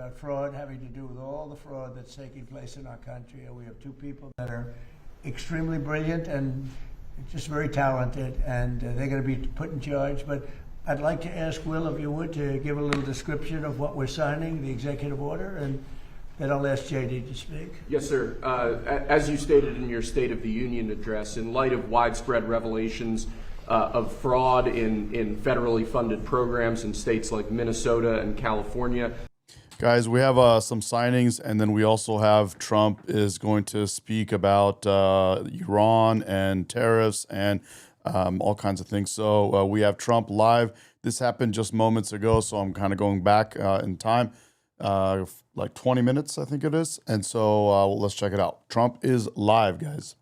about fraud having to do with all the fraud that's taking place in our country. We have two people that are extremely brilliant and just very talented, and they're going to be put in charge. But I'd like to ask Will, if you would, to give a little description of what we're signing, the executive order, and then I'll ask JD to speak. Yes, sir. As you stated in your State of the Union address, in light of widespread revelations of fraud in federally funded programs in states like Minnesota and California. Guys, we have some signings, and then we also have Trump is going to speak about Iran and tariffs and all kinds of things. So we have Trump live. This happened just moments ago, so I'm kind of going back in time, like 20 minutes, I think it is. And so let's check it out. Trump is live, guys.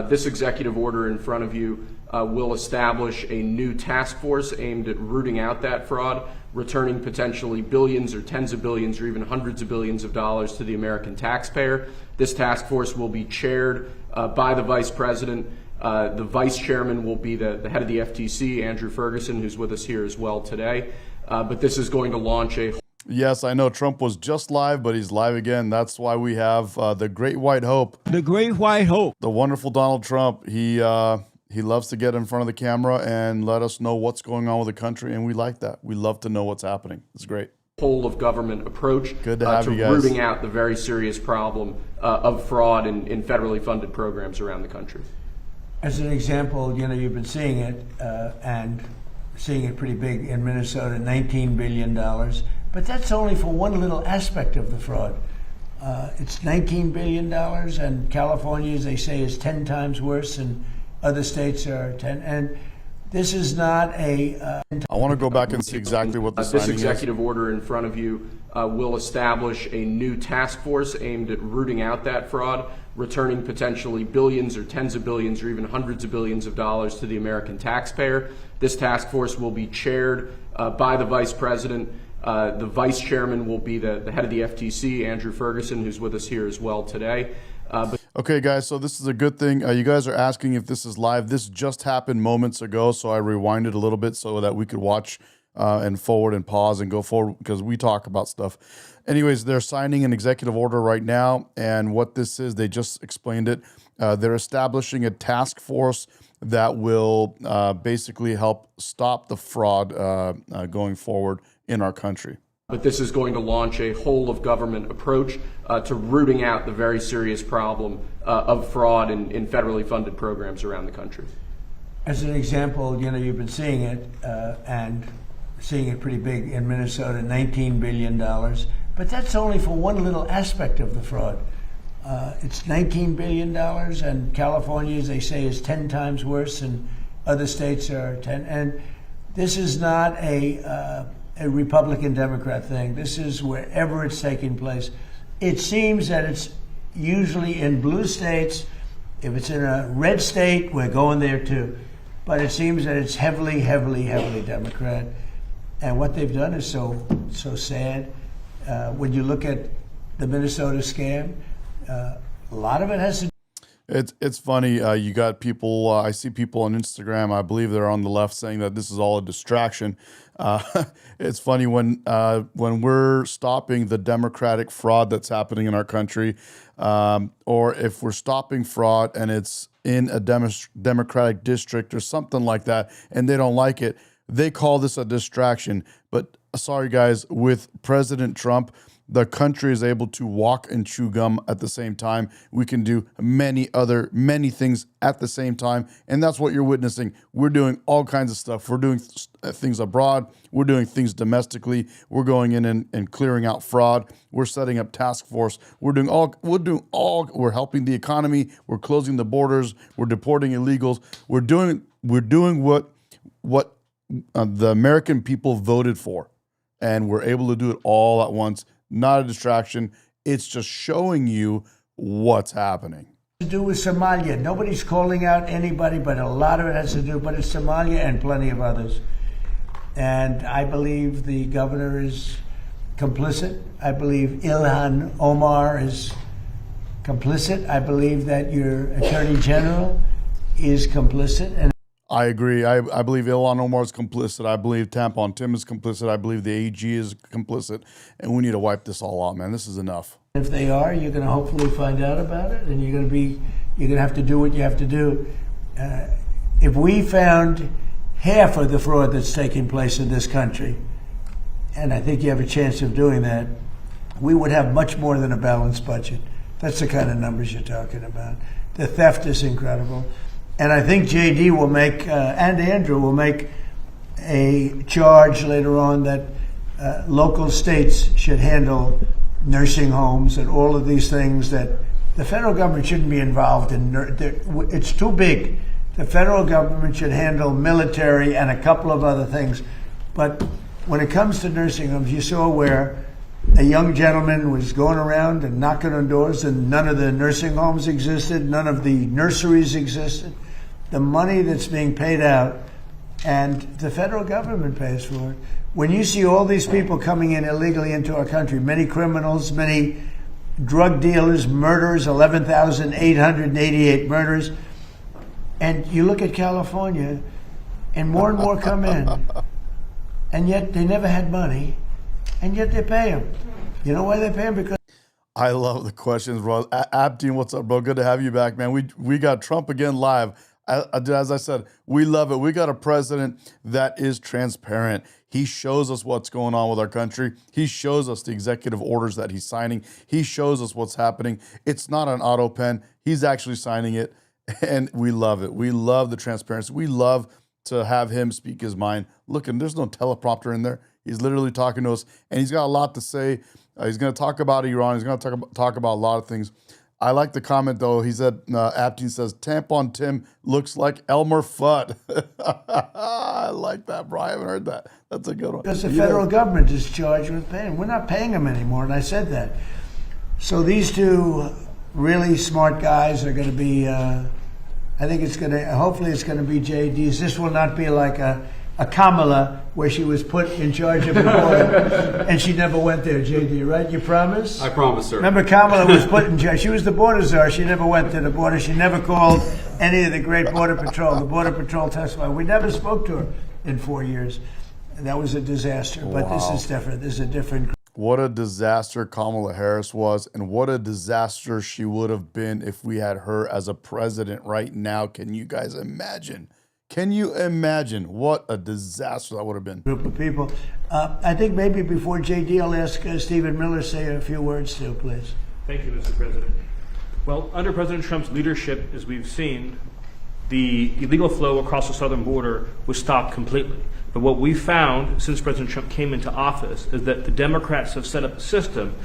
This executive order in front of you will establish a new task force aimed at rooting out that fraud, returning potentially billions or tens of billions or even hundreds of billions of dollars to the American taxpayer. This task force will be chaired by the vice president. The vice chairman will be the head of the FTC, Andrew Ferguson, who's with us here as well today. But this is going to launch a... Yes, I know Trump was just live, but he's live again. That's why we have the Great White Hope. The Great White Hope. The wonderful Donald Trump. He loves to get in front of the camera and let us know what's going on with the country, and we like that. We love to know what's happening. It's great. Whole of government approach Good to have you guys. Rooting out the very serious problem of fraud in federally funded programs around the country. As an example, you've been seeing it and seeing it pretty big in Minnesota, $19 billion. But that's only for one little aspect of the fraud. It's $19 billion, and California, as they say, is 10 times worse, and other states are 10. And this is not a... I want to go back and see exactly what the signing is. This executive order in front of you will establish a new task force aimed at rooting out that fraud, returning potentially billions or tens of billions or even hundreds of billions of dollars to the American taxpayer. This task force will be chaired by the vice president. The vice chairman will be the head of the FTC, Andrew Ferguson, who's with us here as well today. Okay, guys, so this is a good thing. You guys are asking if this is live. This just happened moments ago, so I rewinded a little bit so that we could watch and forward and pause and go forward because we talk about stuff. Anyways, they're signing an executive order right now, and what this is, they just explained it. They're establishing a task force that will basically help stop the fraud going forward in our country. But this is going to launch a whole of government approach to rooting out the very serious problem of fraud in federally funded programs around the country. As an example, you've been seeing it and seeing it pretty big in Minnesota, $19 billion. But that's only for one little aspect of the fraud. It's $19 billion, and California, as they say, is 10 times worse, and other states are 10. And this is not a Republican-Democrat thing. This is wherever it's taking place. It seems that it's usually in blue states. If it's in a red state, we're going there too. But it seems that it's heavily, heavily, heavily Democrat. And what they've done is so sad. When you look at the Minnesota scam, a lot of it has to. It's funny. You got people. I see people on Instagram. I believe they're on the left saying that this is all a distraction. It's funny when we're stopping the democratic fraud that's happening in our country, or if we're stopping fraud and it's in a democratic district or something like that, and they don't like it, they call this a distraction. But sorry, guys, with President Trump, the country is able to walk and chew gum at the same time. We can do many things at the same time. And that's what you're witnessing. We're doing all kinds of stuff. We're doing things abroad. We're doing things domestically. We're going in and clearing out fraud. We're setting up task force. We're helping the economy. We're closing the borders. We're deporting illegals. We're doing what the American people voted for. And we're able to do it all at once. Not a distraction. It's just showing you what's happening. To do with Somalia. Nobody's calling out anybody, but a lot of it has to do, but it's Somalia and plenty of others. And I believe the governor is complicit. I believe Ilhan Omar is complicit. I believe that your attorney general is complicit. And I agree. I believe Ilhan Omar is complicit. I believe Tampon Tim is complicit. I believe the AG is complicit. And we need to wipe this all out, man. This is enough. If they are, you're going to hopefully find out about it, and you're going to have to do what you have to do. If we found half of the fraud that's taking place in this country, and I think you have a chance of doing that, we would have much more than a balanced budget. That's the kind of numbers you're talking about. The theft is incredible. And I think JD will make, and Andrew will make a charge later on that local states should handle nursing homes and all of these things that the federal government shouldn't be involved in. It's too big. The federal government should handle military and a couple of other things. But when it comes to nursing homes, you saw where a young gentleman was going around and knocking on doors, and none of the nursing homes existed, none of the nurseries existed. The money that's being paid out, and the federal government pays for it. When you see all these people coming in illegally into our country, many criminals, many drug dealers, murderers, 11,888 murders, and you look at California, and more come in, and yet they never had money, and yet they pay them. You know why they pay them? Because I love the questions, bro. Abdeen, what's up, bro? Good to have you back, man. We got Trump again live. As I said, we love it. We got a president that is transparent. He shows us what's going on with our country. He shows us the executive orders that he's signing. He shows us what's happening. It's not an auto pen. He's actually signing it, and we love it. We love the transparency. We love to have him speak his mind. Look, and there's no teleprompter in there. He's literally talking to us, and he's got a lot to say. He's going to talk about Iran. He's going to talk about a lot of things. I like the comment, though. He said, Apteen says, Tampon Tim looks like Elmer Fudd. I like that, bro. I haven't heard that. That's a good one. because the federal government is charged with paying. We're not paying them anymore, and I said that. So these two really smart guys are going to be, I think it's going to, hopefully it's going to be JD's. This will not be like a Kamala, where she was put in charge of the border, and she never went there, JD, right? You promise? I promise, sir. Remember, Kamala was put in charge. She was the border czar. She never went to the border. She never called any of the great border patrol. The border patrol testified. We never spoke to her in 4 years. And that was a disaster. But this is different. This is a different. What a disaster Kamala Harris was, and what a disaster she would have been if we had her as a president right now. Can you guys imagine? Can you imagine what a disaster that would have been? Group of people. I think maybe before JD, I'll ask Stephen Miller say a few words too, please. Thank you, Mr. President. Well, under President Trump's leadership, as we've seen, the illegal flow across the southern border was stopped completely. But what we found since President Trump came into office is that the Democrats have set up a system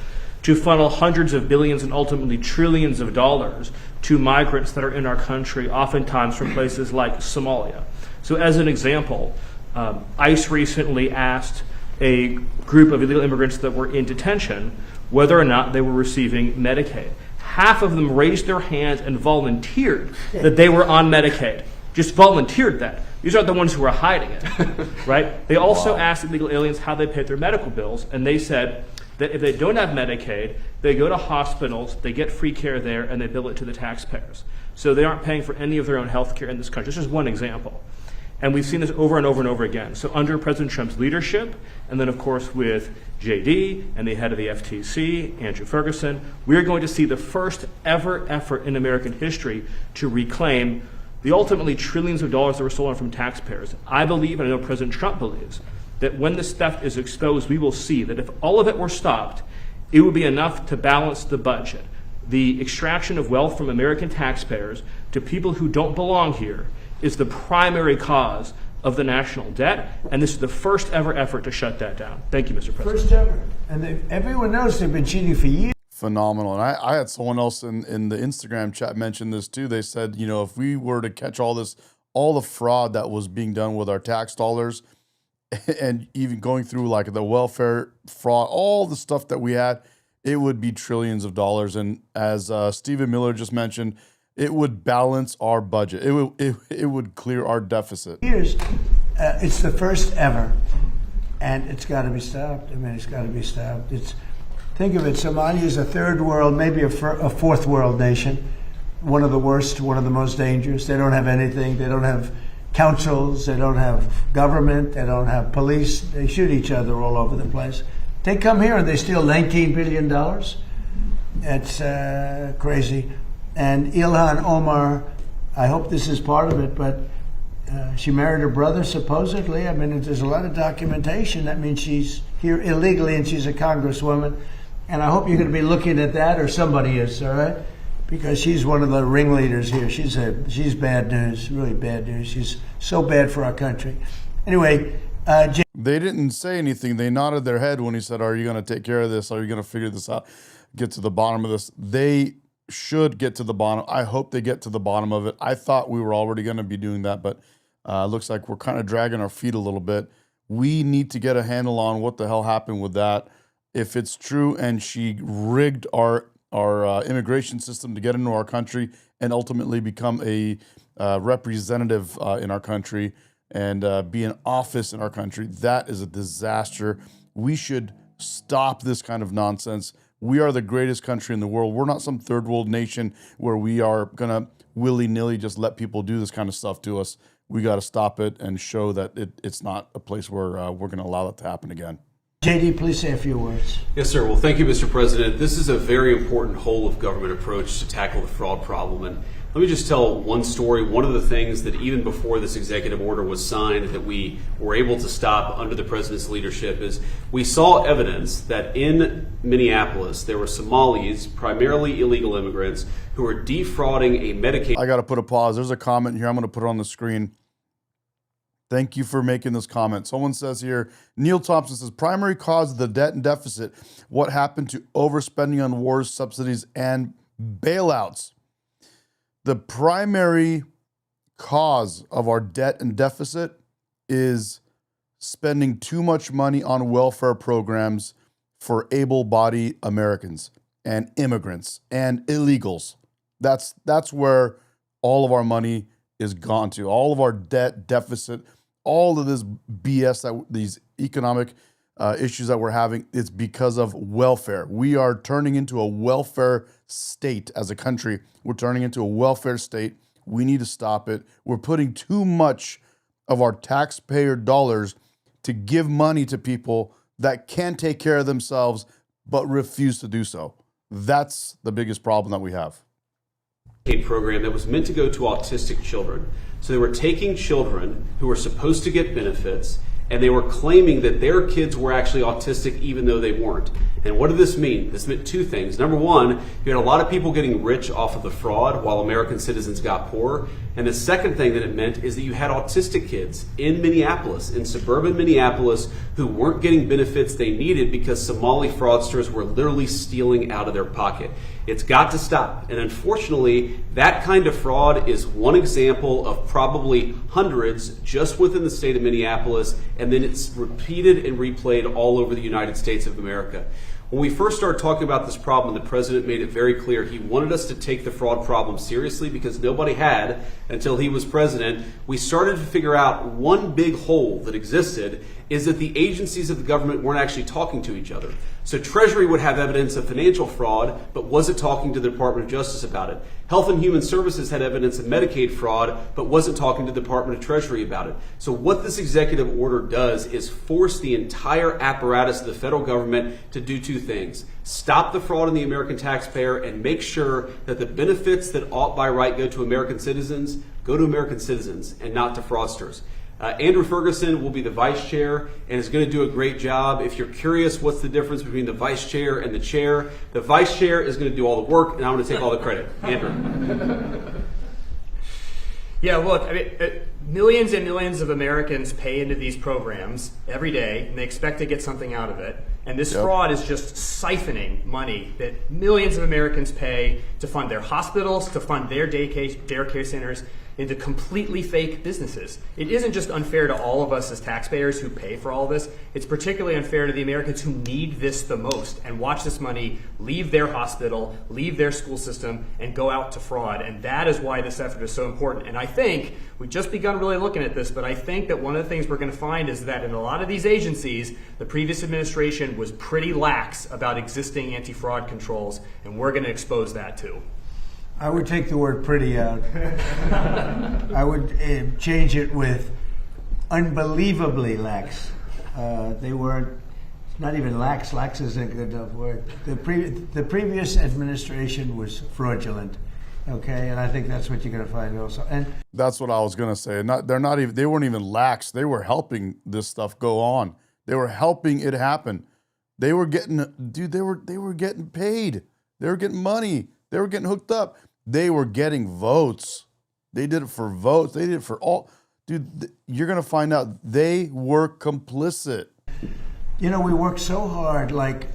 to funnel hundreds of billions and ultimately trillions of dollars to migrants that are in our country, oftentimes from places like Somalia. So as an example, ICE recently asked a group of illegal immigrants that were in detention whether or not they were receiving Medicaid. Half of them raised their hands and volunteered that they were on Medicaid. Just volunteered that. These aren't the ones who are hiding it, right? They also asked illegal aliens how they paid their medical bills, and they said that if they don't have Medicaid, they go to hospitals, they get free care there, and they bill it to the taxpayers. So they aren't paying for any of their own health care in this country. This is one example. And we've seen this over and over and over again. So under President Trump's leadership, and then of course with JD and the head of the FTC, Andrew Ferguson, we are going to see the first ever effort in American history to reclaim the ultimately trillions of dollars that were stolen from taxpayers. I believe, and I know President Trump believes, that when this theft is exposed, we will see that if all of it were stopped, it would be enough to balance the budget. The extraction of wealth from American taxpayers to people who don't belong here is the primary cause of the national debt, and this is the first ever effort to shut that down. Thank you, Mr. President. First ever. And everyone knows they've been cheating for years. Phenomenal. And I had someone else in the Instagram chat mention this too. They said, you know, if we were to catch all the fraud that was being done with our tax dollars, and even going through like the welfare fraud, all the stuff that we had, it would be trillions of dollars. And as Stephen Miller just mentioned, it would balance our budget. It would clear our deficit. Years, it's the first ever, and it's got to be stopped. I mean, it's got to be stopped. Think of it. Somalia is a third world, maybe a fourth world nation. One of the worst, one of the most dangerous. They don't have anything. They don't have councils, they don't have government, they don't have police. They shoot each other all over the place. They come here and they steal $19 billion. It's crazy. And Ilhan Omar, I hope this is part of it, but she married her brother, supposedly. I mean, there's a lot of documentation. That means she's here illegally and she's a congresswoman. And I hope you're going to be looking at that, or somebody is, all right? Because she's one of the ringleaders here. She's bad news, really bad news. She's so bad for our country. Anyway, They didn't say anything. They nodded their head when he said, are you going to take care of this? Are you going to figure this out? Get to the bottom of this? They should get to the bottom. I hope they get to the bottom of it. I thought we were already going to be doing that, but looks like we're kind of dragging our feet a little bit. We need to get a handle on what the hell happened with that. If it's true and she rigged our immigration system to get into our country and ultimately become a representative in our country and be in office in our country, that is a disaster. We should stop this kind of nonsense. We are the greatest country in the world. We're not some third world nation where we are going to willy-nilly just let people do this kind of stuff to us. We got to stop it and show that it's not a place where we're going to allow that to happen again. JD, please say a few words. Yes, sir. Well, thank you, Mr. President. This is a very important whole of government approach to tackle the fraud problem. And let me just tell one story. One of the things that even before this executive order was signed that we were able to stop under the president's leadership is we saw evidence that in Minneapolis there were Somalis, primarily illegal immigrants, who were defrauding a Medicaid. I got to put a pause. There's a comment here. I'm going to put it on the screen. Thank you for making this comment. Someone says here, Neil Thompson says, primary cause of the debt and deficit, what happened to overspending on wars, subsidies, and bailouts. The primary cause of our debt and deficit is spending too much money on welfare programs for able-bodied Americans and immigrants and illegals. That's where all of our money is gone to. All of our debt deficit, all of this BS, that these economic issues that we're having, it's because of welfare. We are turning into a welfare state as a country. We're turning into a welfare state. We need to stop it. We're putting too much of our taxpayer dollars to give money to people that can take care of themselves but refuse to do so. That's the biggest problem that we have. Program that was meant to go to autistic children. So they were taking children who were supposed to get benefits and they were claiming that their kids were actually autistic even though they weren't. And what did this mean? This meant two things. Number one, you had a lot of people getting rich off of the fraud while American citizens got poor. And the second thing that it meant is that you had autistic kids in Minneapolis, in suburban Minneapolis, who weren't getting benefits they needed because Somali fraudsters were literally stealing out of their pocket. It's got to stop. And unfortunately, that kind of fraud is one example of probably hundreds just within the state of Minneapolis, and then it's repeated and replayed all over the United States of America. When we first started talking about this problem, the president made it very clear he wanted us to take the fraud problem seriously because nobody had until he was president. We started to figure out one big hole that existed is that the agencies of the government weren't actually talking to each other. So Treasury would have evidence of financial fraud, but wasn't talking to the Department of Justice about it. Health and Human Services had evidence of Medicaid fraud, but wasn't talking to the Department of Treasury about it. So what this executive order does is force the entire apparatus of the federal government to do two things. Stop the fraud in the American taxpayer and make sure that the benefits that ought by right go to American citizens and not to fraudsters. Andrew Ferguson will be the vice chair and is going to do a great job. If you're curious what's the difference between the vice chair and the vice chair is going to do all the work and I'm going to take all the credit. Andrew. Yeah, look, I mean, millions and millions of Americans pay into these programs every day and they expect to get something out of it. And this fraud is just siphoning money that millions of Americans pay to fund their hospitals, to fund their daycare centers, into completely fake businesses. It isn't just unfair to all of us as taxpayers who pay for all this. It's particularly unfair to the Americans who need this the most and watch this money leave their hospital, leave their school system, and go out to fraud. And that is why this effort is so important. And I think we've just begun really looking at this, but I think that one of the things we're going to find is that in a lot of these agencies, the previous administration was pretty lax about existing anti-fraud controls, and we're going to expose that too. I would take the word pretty out. I would change it with unbelievably lax. They weren't, not even lax. Lax isn't a good enough word. The previous administration was fraudulent. Okay, and I think that's what you're going to find also. And That's what I was gonna say. They weren't even lax. They were helping this stuff go on. They were helping it happen. They were getting, dude. They were getting paid. They were getting money. They were getting hooked up. They were getting votes. They did it for votes. They did it for all. Dude, you're gonna find out they were complicit. you know, we worked so hard, like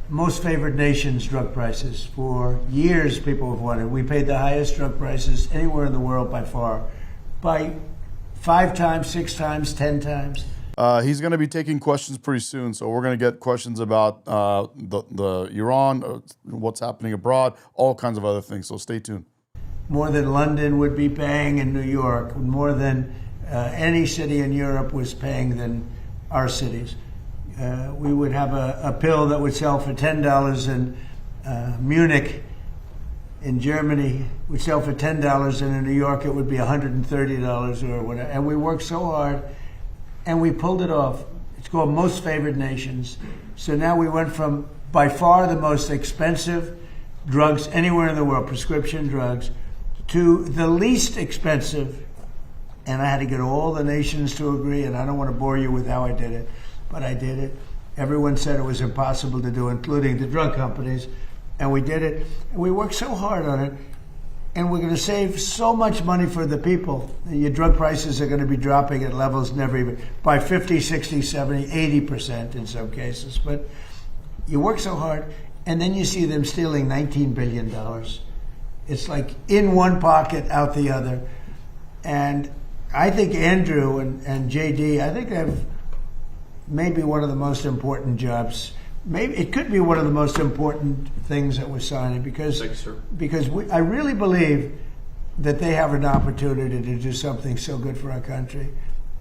most favored nations drug prices. For years, people have wanted. We paid the highest drug prices anywhere in the world by far, by 5 times, 6 times, 10 times. He's going to be taking questions pretty soon, so we're going to get questions about the Iran, what's happening abroad, all kinds of other things. So stay tuned. More than London would be paying in New York, more than any city in Europe was paying than our cities. We would have a pill that would sell for $10 in Munich, in Germany, would sell for $10, and in New York it would be $130 or whatever. And we worked so hard, and we pulled it off. It's called Most Favored Nations. So now we went from by far the most expensive drugs anywhere in the world, prescription drugs, to the least expensive. And I had to get all the nations to agree, and I don't want to bore you with how I did it, but I did it. Everyone said it was impossible to do, including the drug companies, and we did it. And we worked so hard on it, and we're going to save so much money for the people. Your drug prices are going to be dropping at levels never even, by 50, 60, 70, 80% in some cases. But you work so hard, and then you see them stealing $19 billion. It's like in one pocket, out the other. And I think Andrew and JD, I think they have maybe one of the most important jobs. Maybe it could be one of the most important things that we're signing, because Thank you, sir. because I really believe that they have an opportunity to do something so good for our country.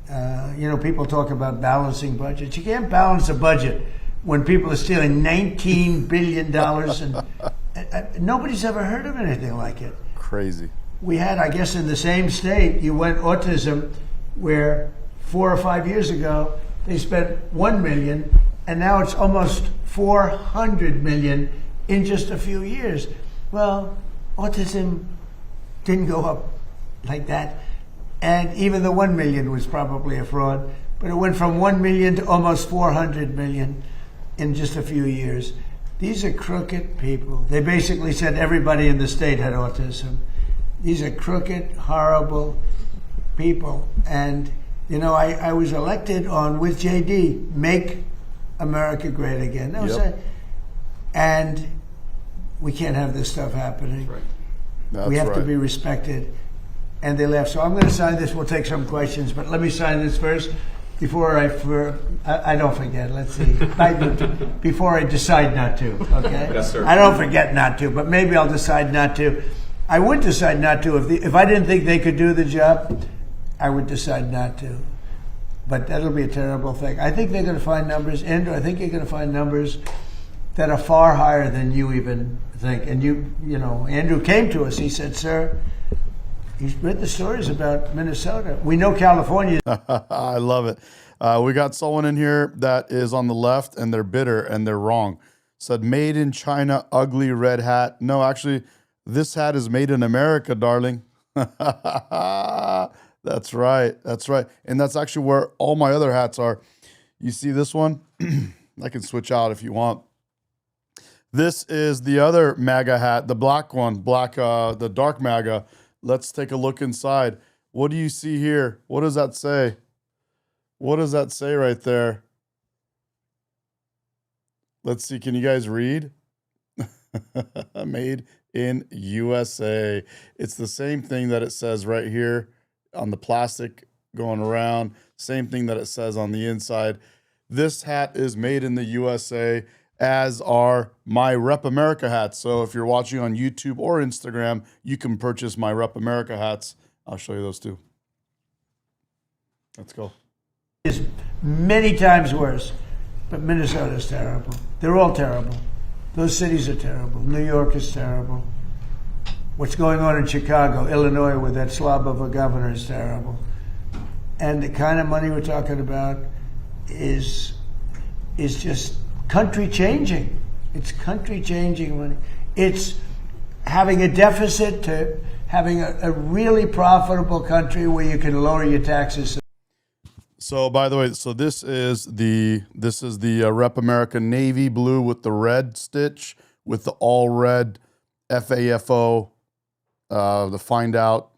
You know, people talk about balancing budgets. You can't balance a budget when people are stealing $19 billion, and nobody's ever heard of anything like it. Crazy. We had, I guess, in the same state, you went autism, where 4 or 5 years ago they spent $1 million, and now it's almost $400 million in just a few years. Well, autism didn't go up like that, and even the $1 million was probably a fraud. But it went from $1 million to almost $400 million in just a few years. These are crooked people. They basically said everybody in the state had autism. These are crooked, horrible people. And, you know, I was elected on, with JD, Make America Great Again. That was Yep. and we can't have this stuff happening. Right. That's We have right. to be respected. And they left. So I'm going to sign this. We'll take some questions, but let me sign this first before I don't forget. Let's see. Before I decide not to, okay? Yes, sir. I don't forget not to, but maybe I'll decide not to. I would decide not to. If I didn't think they could do the job, I would decide not to. But that'll be a terrible thing. I think they're going to find numbers. Andrew, I think you're going to find numbers that are far higher than you even think. And you know, Andrew came to us. He said, sir, he's read the stories about Minnesota. We know California. I love it. We got someone in here that is on the left, and they're bitter and they're wrong. Said, made in China, ugly red hat. No, actually, this hat is made in America, darling. That's right. That's right. And that's actually where all my other hats are. You see this one? I can switch out if you want. This is the other MAGA hat, the black one, the dark MAGA. Let's take a look inside. What do you see here? What does that say? What does that say right there? Let's see. Can you guys read? Made in USA. It's the same thing that it says right here on the plastic going around. Same thing that it says on the inside. This hat is made in the USA, as are my Rep America hats. So if you're watching on YouTube or Instagram, you can purchase my Rep America hats. I'll show you those too. Let's go. Is many times worse, but Minnesota's terrible. They're all terrible. Those cities are terrible. New York is terrible. What's going on in Chicago, Illinois, with that slob of a governor is terrible. And the kind of money we're talking about is just country changing. It's country changing money. It's having a deficit to having a really profitable country where you can lower your taxes. So, by the way, this is the Rep America navy blue with the red stitch with the all red FAFO, the find out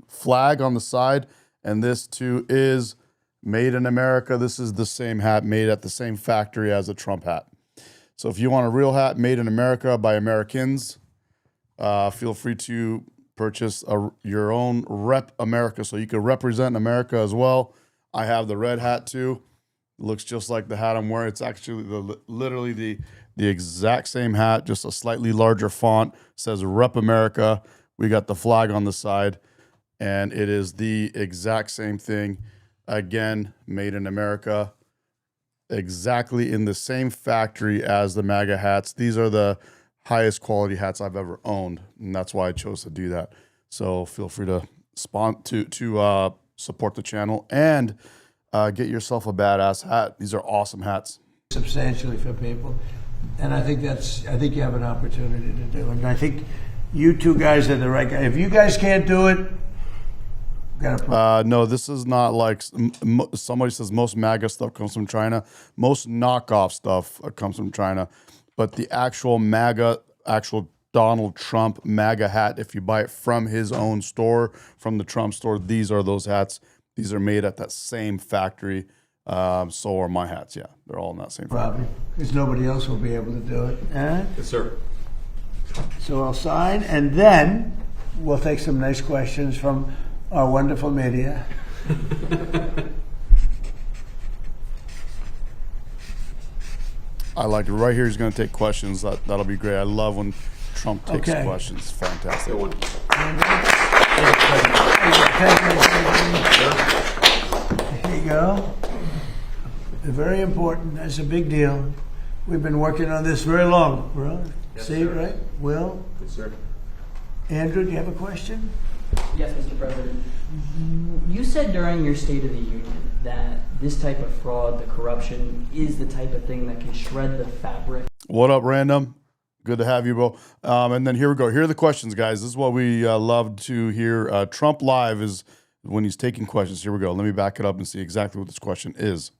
flag on the side, and this too is made in America. This is the same hat made at the same factory as a Trump hat. So, if you want a real hat made in America by Americans, feel free to purchase your own Rep America, so you can represent America as well. I have the red hat too. It looks just like the hat I'm wearing. It's actually literally the exact same hat, just a slightly larger font. It says Rep America. We got the flag on the side, and it is the exact same thing. Again, made in America, exactly in the same factory as the MAGA hats. These are the highest quality hats I've ever owned, and that's why I chose to do that. So feel free to support the channel and get yourself a badass hat. These are awesome hats. Substantially for people, and I think you have an opportunity to do it. And I think you two guys are the right guy. If you guys can't do it, no, this is not like somebody says most MAGA stuff comes from China. Most knockoff stuff comes from China, but the actual MAGA, actual Donald Trump MAGA hat, if you buy it from his own store, from the Trump store, these are those hats. These are made at that same factory. So are my hats. Yeah, they're all in that same factory. Probably, because nobody else will be able to do it. Yes, sir. So I'll sign, and then we'll take some nice questions from our wonderful media. I like it. Right here, he's going to take questions. That'll be great. I love when Trump takes questions. Fantastic. Good one. Here you go. Very important. That's a big deal. We've been working on this very long, bro. Yes, See, sir. right? Will? Yes, sir. Andrew, do you have a question? Yes, Mr. President. You said during your State of the Union that this type of fraud, the corruption, is the type of thing that can shred the fabric. What up, Random? Good to have you, bro. And then here we go. Here are the questions, guys. This is what we love to hear. Trump Live is when he's taking questions. Here we go. Let me back it up and see exactly what this question is.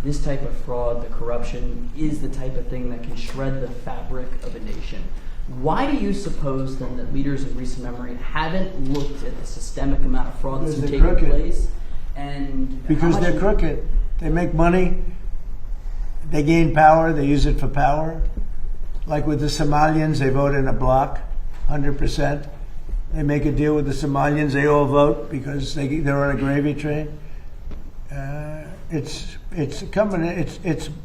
This type of fraud, the corruption, is the type of thing that can shred the fabric of a nation. Why do you suppose then that leaders in recent memory haven't looked at the systemic amount of fraud that's been taking place? And because they're crooked. They make money. They gain power. They use it for power. Like with the Somalians, they vote in a block, 100%. They make a deal with the Somalians. They all vote because they're on a gravy train. It's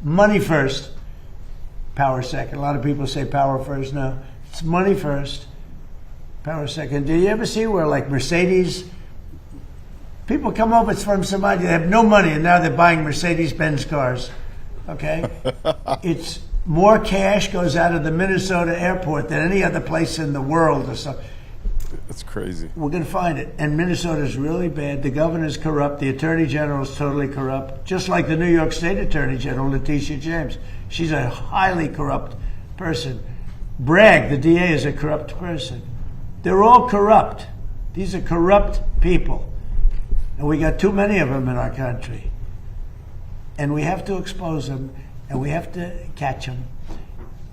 money first, power second. A lot of people say power first. No, it's money first, power second. Did you ever see where like Mercedes? People come over from Somalia. They have no money, and now they're buying Mercedes-Benz cars. Okay, it's more cash goes out of the Minnesota airport than any other place in the world or something. That's crazy. We're going to find it. And Minnesota is really bad. The governor's corrupt. The attorney general is totally corrupt. Just like the New York State attorney general, Letitia James. She's a highly corrupt person. Bragg, the DA, is a corrupt person. They're all corrupt. These are corrupt people. And we got too many of them in our country. And we have to expose them, and we have to catch them.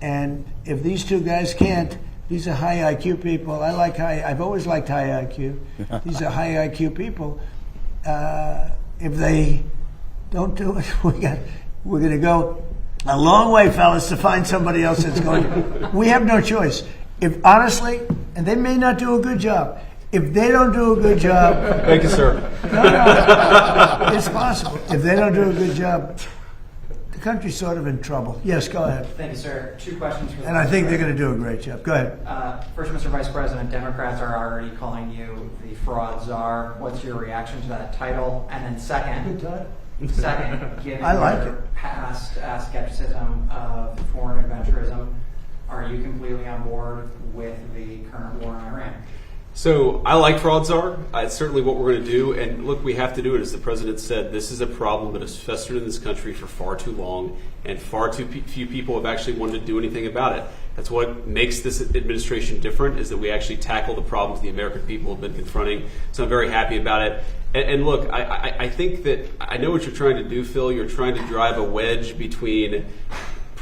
And if these two guys can't, these are high IQ people. I've always liked high IQ. These are high IQ people. If they don't do it, we're going to go a long way, fellas, to find somebody else that's going. We have no choice. If honestly, and they may not do a good job. If they don't do a good job, Thank you, sir. no, it's possible. If they don't do a good job, the country's sort of in trouble. Yes, go ahead. Thank you, sir. Two questions for the And I think they're going to do a great job. Go ahead. First, Mr. Vice President, Democrats are already calling you the fraud czar. What's your reaction to that title? And then second, given I like your past skepticism of foreign adventurism, are you completely on board with the current war in Iran? So I like fraud czar. It's certainly what we're going to do. And look, we have to do it. As the president said, this is a problem that has festered in this country for far too long, and far too few people have actually wanted to do anything about it. That's what makes this administration different, is that we actually tackle the problems the American people have been confronting. So I'm very happy about it. And look, I think that I know what you're trying to do, Phil. You're trying to drive a wedge between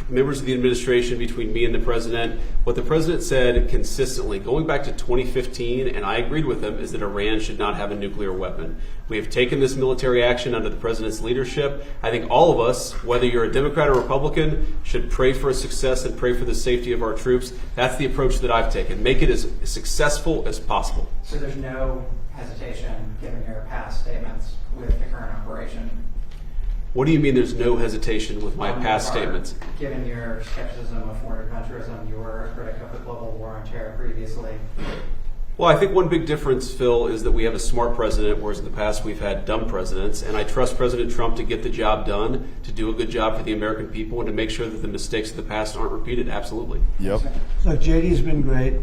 members of the administration, between me and the president. What the president said consistently, going back to 2015, and I agreed with him, is that Iran should not have a nuclear weapon. We have taken this military action under the president's leadership. I think all of us, whether you're a Democrat or Republican, should pray for its success and pray for the safety of our troops. That's the approach that I've taken. Make it as successful as possible. So there's no hesitation, given your past statements, with the current operation? What do you mean there's no hesitation with my On your past part, statements? Given your skepticism of foreign countryism, you were a critic of the global war on terror previously. Well, I think one big difference, Phil, is that we have a smart president, whereas in the past we've had dumb presidents. And I trust President Trump to get the job done, to do a good job for the American people, and to make sure that the mistakes of the past aren't repeated. Absolutely. Yep. Look, JD's been great,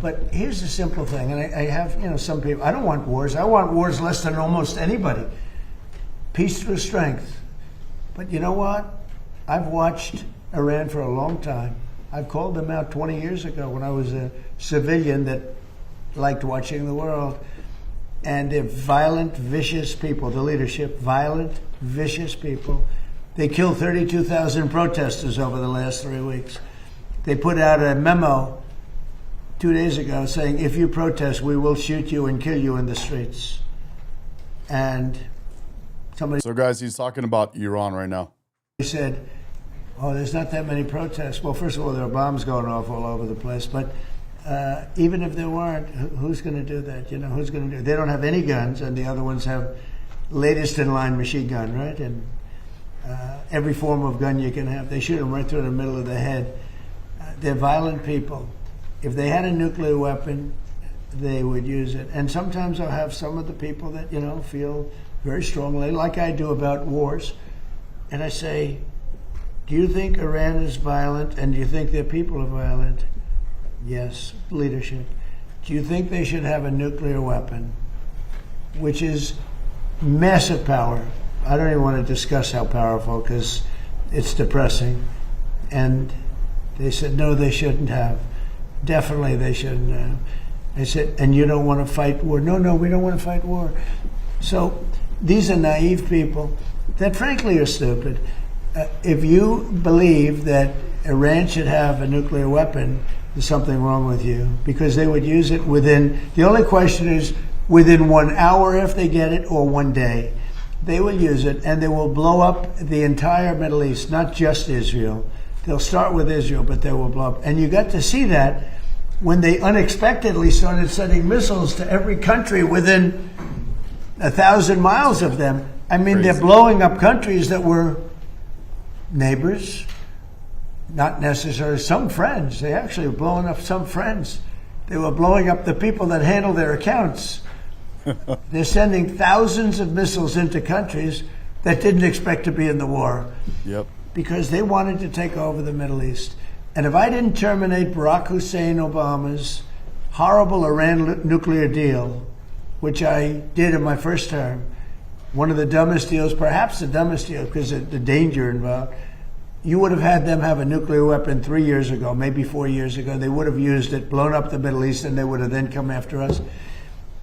but here's the simple thing, and I have, some people, I don't want wars. I want wars less than almost anybody. Peace through strength. But you know what? I've watched Iran for a long time. I've called them out 20 years ago when I was a civilian that liked watching the world. And they're violent, vicious people. The leadership, violent, vicious people. They killed 32,000 protesters over the last 3 weeks. They put out a memo 2 days ago saying, if you protest, we will shoot you and kill you in the streets. And somebody So, guys, he's talking about Iran right now. said, oh, there's not that many protests. Well, first of all, there are bombs going off all over the place. But even if there weren't, who's going to do that? Who's going to do it? They don't have any guns, and the other ones have latest in line machine gun, right? And every form of gun you can have. They shoot them right through the middle of the head. They're violent people. If they had a nuclear weapon, they would use it. And sometimes I'll have some of the people that, feel very strongly, like I do about wars. And I say, do you think Iran is violent, and do you think their people are violent? Yes, leadership. Do you think they should have a nuclear weapon, which is massive power? I don't even want to discuss how powerful, because it's depressing. And they said, no, they shouldn't have. Definitely they shouldn't have. I said, and you don't want to fight war? No, we don't want to fight war. So these are naive people that frankly are stupid. If you believe that Iran should have a nuclear weapon, there's something wrong with you, because they would use it the only question is within 1 hour if they get it, or 1 day. They will use it, and they will blow up the entire Middle East, not just Israel. They'll start with Israel, but they will blow up. And you got to see that when they unexpectedly started sending missiles to every country within 1,000 miles of them. I mean, Crazy. They're blowing up countries that were neighbors, not necessarily some friends. They actually were blowing up some friends. They were blowing up the people that handle their accounts. They're sending thousands of missiles into countries that didn't expect to be in the war. Yep. Because they wanted to take over the Middle East. And if I didn't terminate Barack Hussein Obama's horrible Iran nuclear deal, which I did in my first term, one of the dumbest deals, perhaps the dumbest deal because of the danger involved, you would have had them have a nuclear weapon 3 years ago, maybe 4 years ago. They would have used it, blown up the Middle East, and they would have then come after us.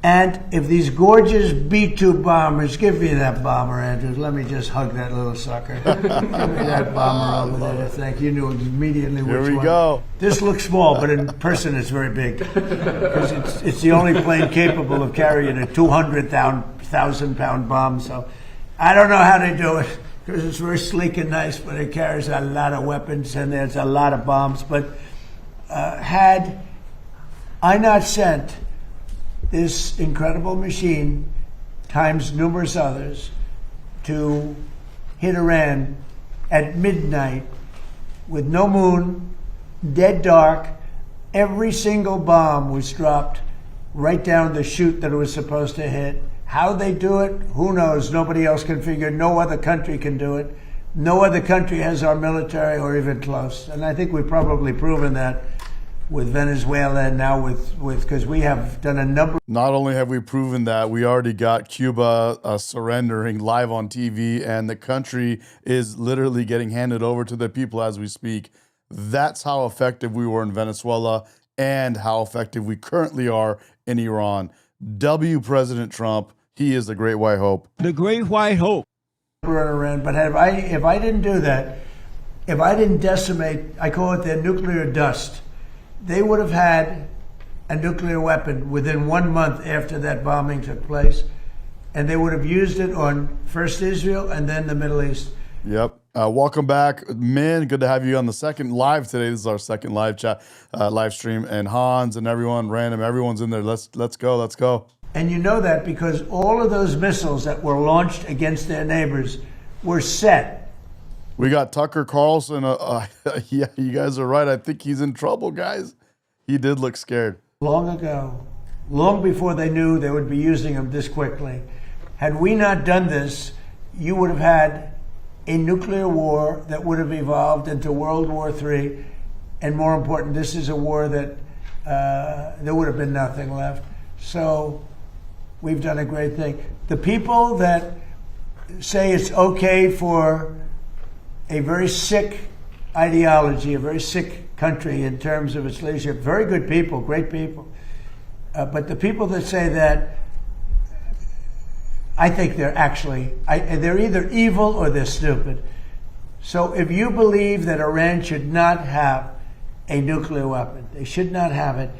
And if these gorgeous B-2 bombers, give me that bomber, Andrews. Let me just hug that little sucker. Give me that bomber over there. Thank you. You knew immediately which one. Here we go. This looks small, but in person it's very big. Because it's the only plane capable of carrying a 200,000-pound bomb. So I don't know how they do it, because it's very sleek and nice, but it carries a lot of weapons and there's a lot of bombs. But had I not sent this incredible machine times numerous others to hit Iran at midnight with no moon, dead dark, every single bomb was dropped right down the chute that it was supposed to hit. How they do it, who knows? Nobody else can figure. No other country can do it. No other country has our military or even close. And I think we've probably proven that with Venezuela and now with because we have done a number. Not only have we proven that, we already got Cuba surrendering live on TV, and the country is literally getting handed over to the people as we speak. That's how effective we were in Venezuela and how effective we currently are in Iran. W. President Trump, he is the great white hope. The great white hope. Around, but if I didn't do that, if I didn't decimate, I call it their nuclear dust, they would have had a nuclear weapon within 1 month after that bombing took place, and they would have used it on first Israel and then the Middle East. Yep. Welcome back, man. Good to have you on the second live today. This is our second live chat, live stream, and Hans and everyone, random, everyone's in there. Let's go. And you know that because all of those missiles that were launched against their neighbors were set. We got Tucker Carlson. Yeah, you guys are right. I think he's in trouble, guys. He did look scared. Long ago, long before they knew they would be using them this quickly. Had we not done this, you would have had a nuclear war that would have evolved into World War III. And more important, this is a war that there would have been nothing left. So we've done a great thing. The people that say it's okay for a very sick ideology, a very sick country in terms of its leadership, very good people, great people. But the people that say that, I think they're actually, they're either evil or they're stupid. So if you believe that Iran should not have a nuclear weapon, they should not have it,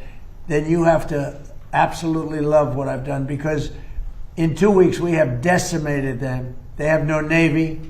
then you have to absolutely love what I've done, because in 2 weeks we have decimated them. They have no Navy,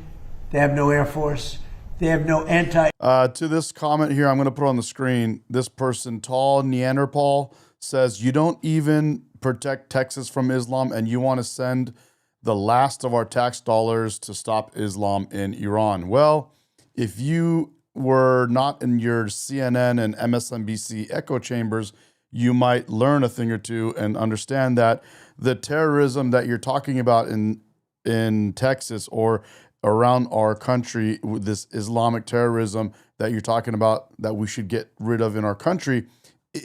they have no Air Force, they have no To this comment here, I'm going to put on the screen, this person, Tall Neanderthal, says, you don't even protect Texas from Islam, and you want to send the last of our tax dollars to stop Islam in Iran. Well, if you were not in your CNN and MSNBC echo chambers, you might learn a thing or two and understand that the terrorism that you're talking about in Texas or around our country, with this Islamic terrorism that you're talking about that we should get rid of in our country,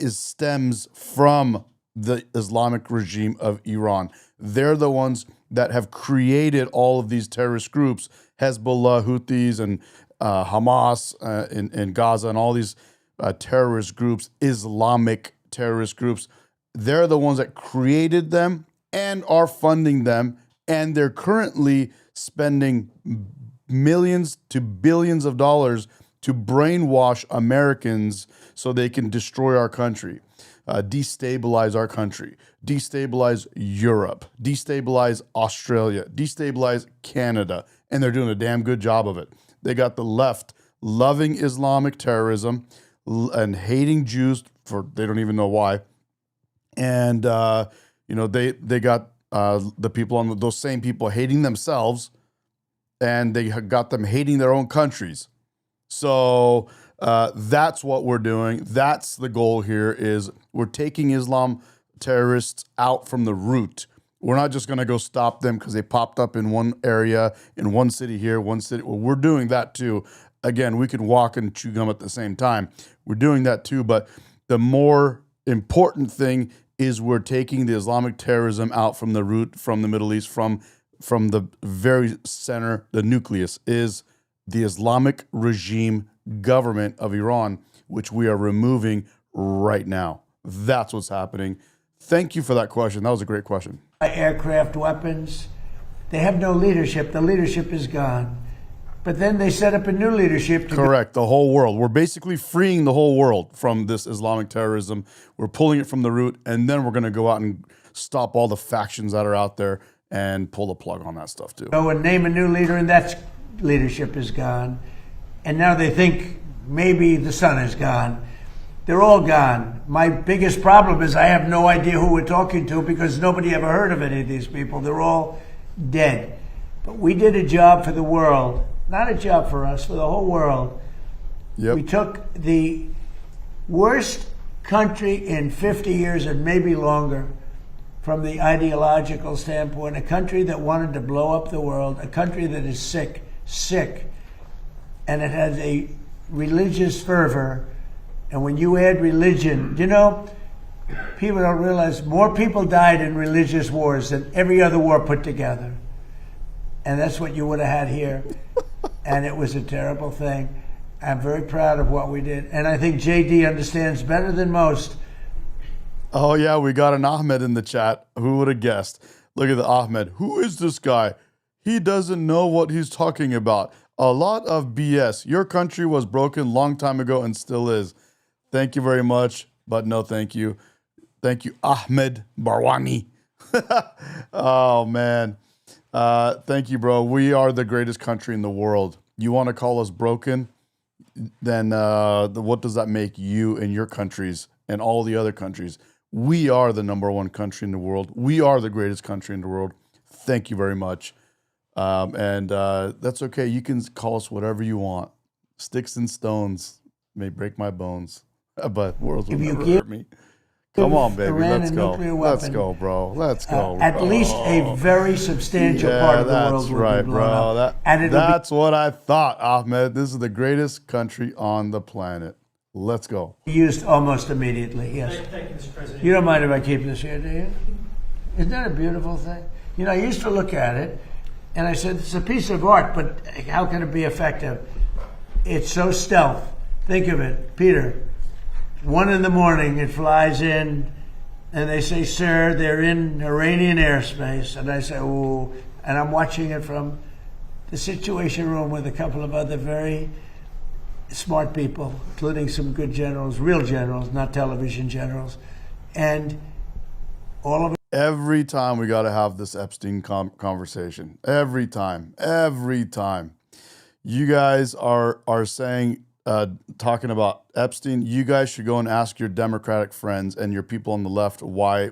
stems from the Islamic regime of Iran. They're the ones that have created all of these terrorist groups, Hezbollah, Houthis, and Hamas in Gaza, and all these terrorist groups, Islamic terrorist groups. They're the ones that created them and are funding them, and they're currently spending millions to billions of dollars to brainwash Americans so they can destroy our country, destabilize our country, destabilize Europe, destabilize Australia, destabilize Canada, and they're doing a damn good job of it. They got the left loving Islamic terrorism and hating Jews for they don't even know why, and they got the people on those same people hating themselves, and they got them hating their own countries. So that's what we're doing. That's the goal here, is we're taking Islam terrorists out from the root. We're not just going to go stop them because they popped up in one area, in one city here, one city. Well, we're doing that too. Again, we can walk and chew gum at the same time. We're doing that too, but the more important thing is we're taking the Islamic terrorism out from the root, from the Middle East, from the very center. The nucleus is the Islamic regime government of Iran, which we are removing right now. That's what's happening. Thank you for that question. That was a great question. Aircraft weapons. They have no leadership. The leadership is gone. But then they set up a new leadership. Correct. The whole world. We're basically freeing the whole world from this Islamic terrorism. We're pulling it from the root, and then we're going to go out and stop all the factions that are out there and pull the plug on that stuff too. Go and name a new leader, and that leadership is gone. And now they think maybe the sun is gone. They're all gone. My biggest problem is I have no idea who we're talking to, because nobody ever heard of any of these people. They're all dead. But we did a job for the world. Not a job for us, for the whole world. Yep. We took the worst country in 50 years and maybe longer from the ideological standpoint, a country that wanted to blow up the world, a country that is sick, and it has a religious fervor And when you add religion, you know, people don't realize more people died in religious wars than every other war put together. And that's what you would have had here. And it was a terrible thing. I'm very proud of what we did. And I think JD understands better than most. Oh, yeah, we got an Ahmed in the chat. Who would have guessed? Look at the Ahmed. Who is this guy? He doesn't know what he's talking about. A lot of BS. Your country was broken long time ago and still is. Thank you very much, but no thank you. Thank you, Ahmed Barwani. Oh, man. Thank you, bro. We are the greatest country in the world. You want to call us broken? Then what does that make you and your countries and all the other countries? We are the #1 country in the world. We are the greatest country in the world. Thank you very much. And that's okay. You can call us whatever you want. Sticks and stones may break my bones, but worlds will never hurt me. Come on, baby. Iran Let's a go. nuclear Let's weapon, go, bro. Let's go. At least a very substantial part of the world that's will right, be blown bro. up. And it'll That's what I thought, Ahmed. This is the greatest country on the planet. Let's go. be used almost immediately, yes. Thank you, Mr. President. You don't mind if I keep this here, do you? Isn't that a beautiful thing? You know, I used to look at it, and I said, it's a piece of art, but how can it be effective? It's so stealth. Think of it, Peter. 1 a.m, it flies in, and they say, sir, they're in Iranian airspace. And I say, oh, and I'm watching it from the Situation Room with a couple of other very smart people, including some good generals, real generals, not television generals. And all of it. Every time we got to have this Epstein conversation. Every time. You guys are saying, talking about Epstein, you guys should go and ask your Democratic friends and your people on the left why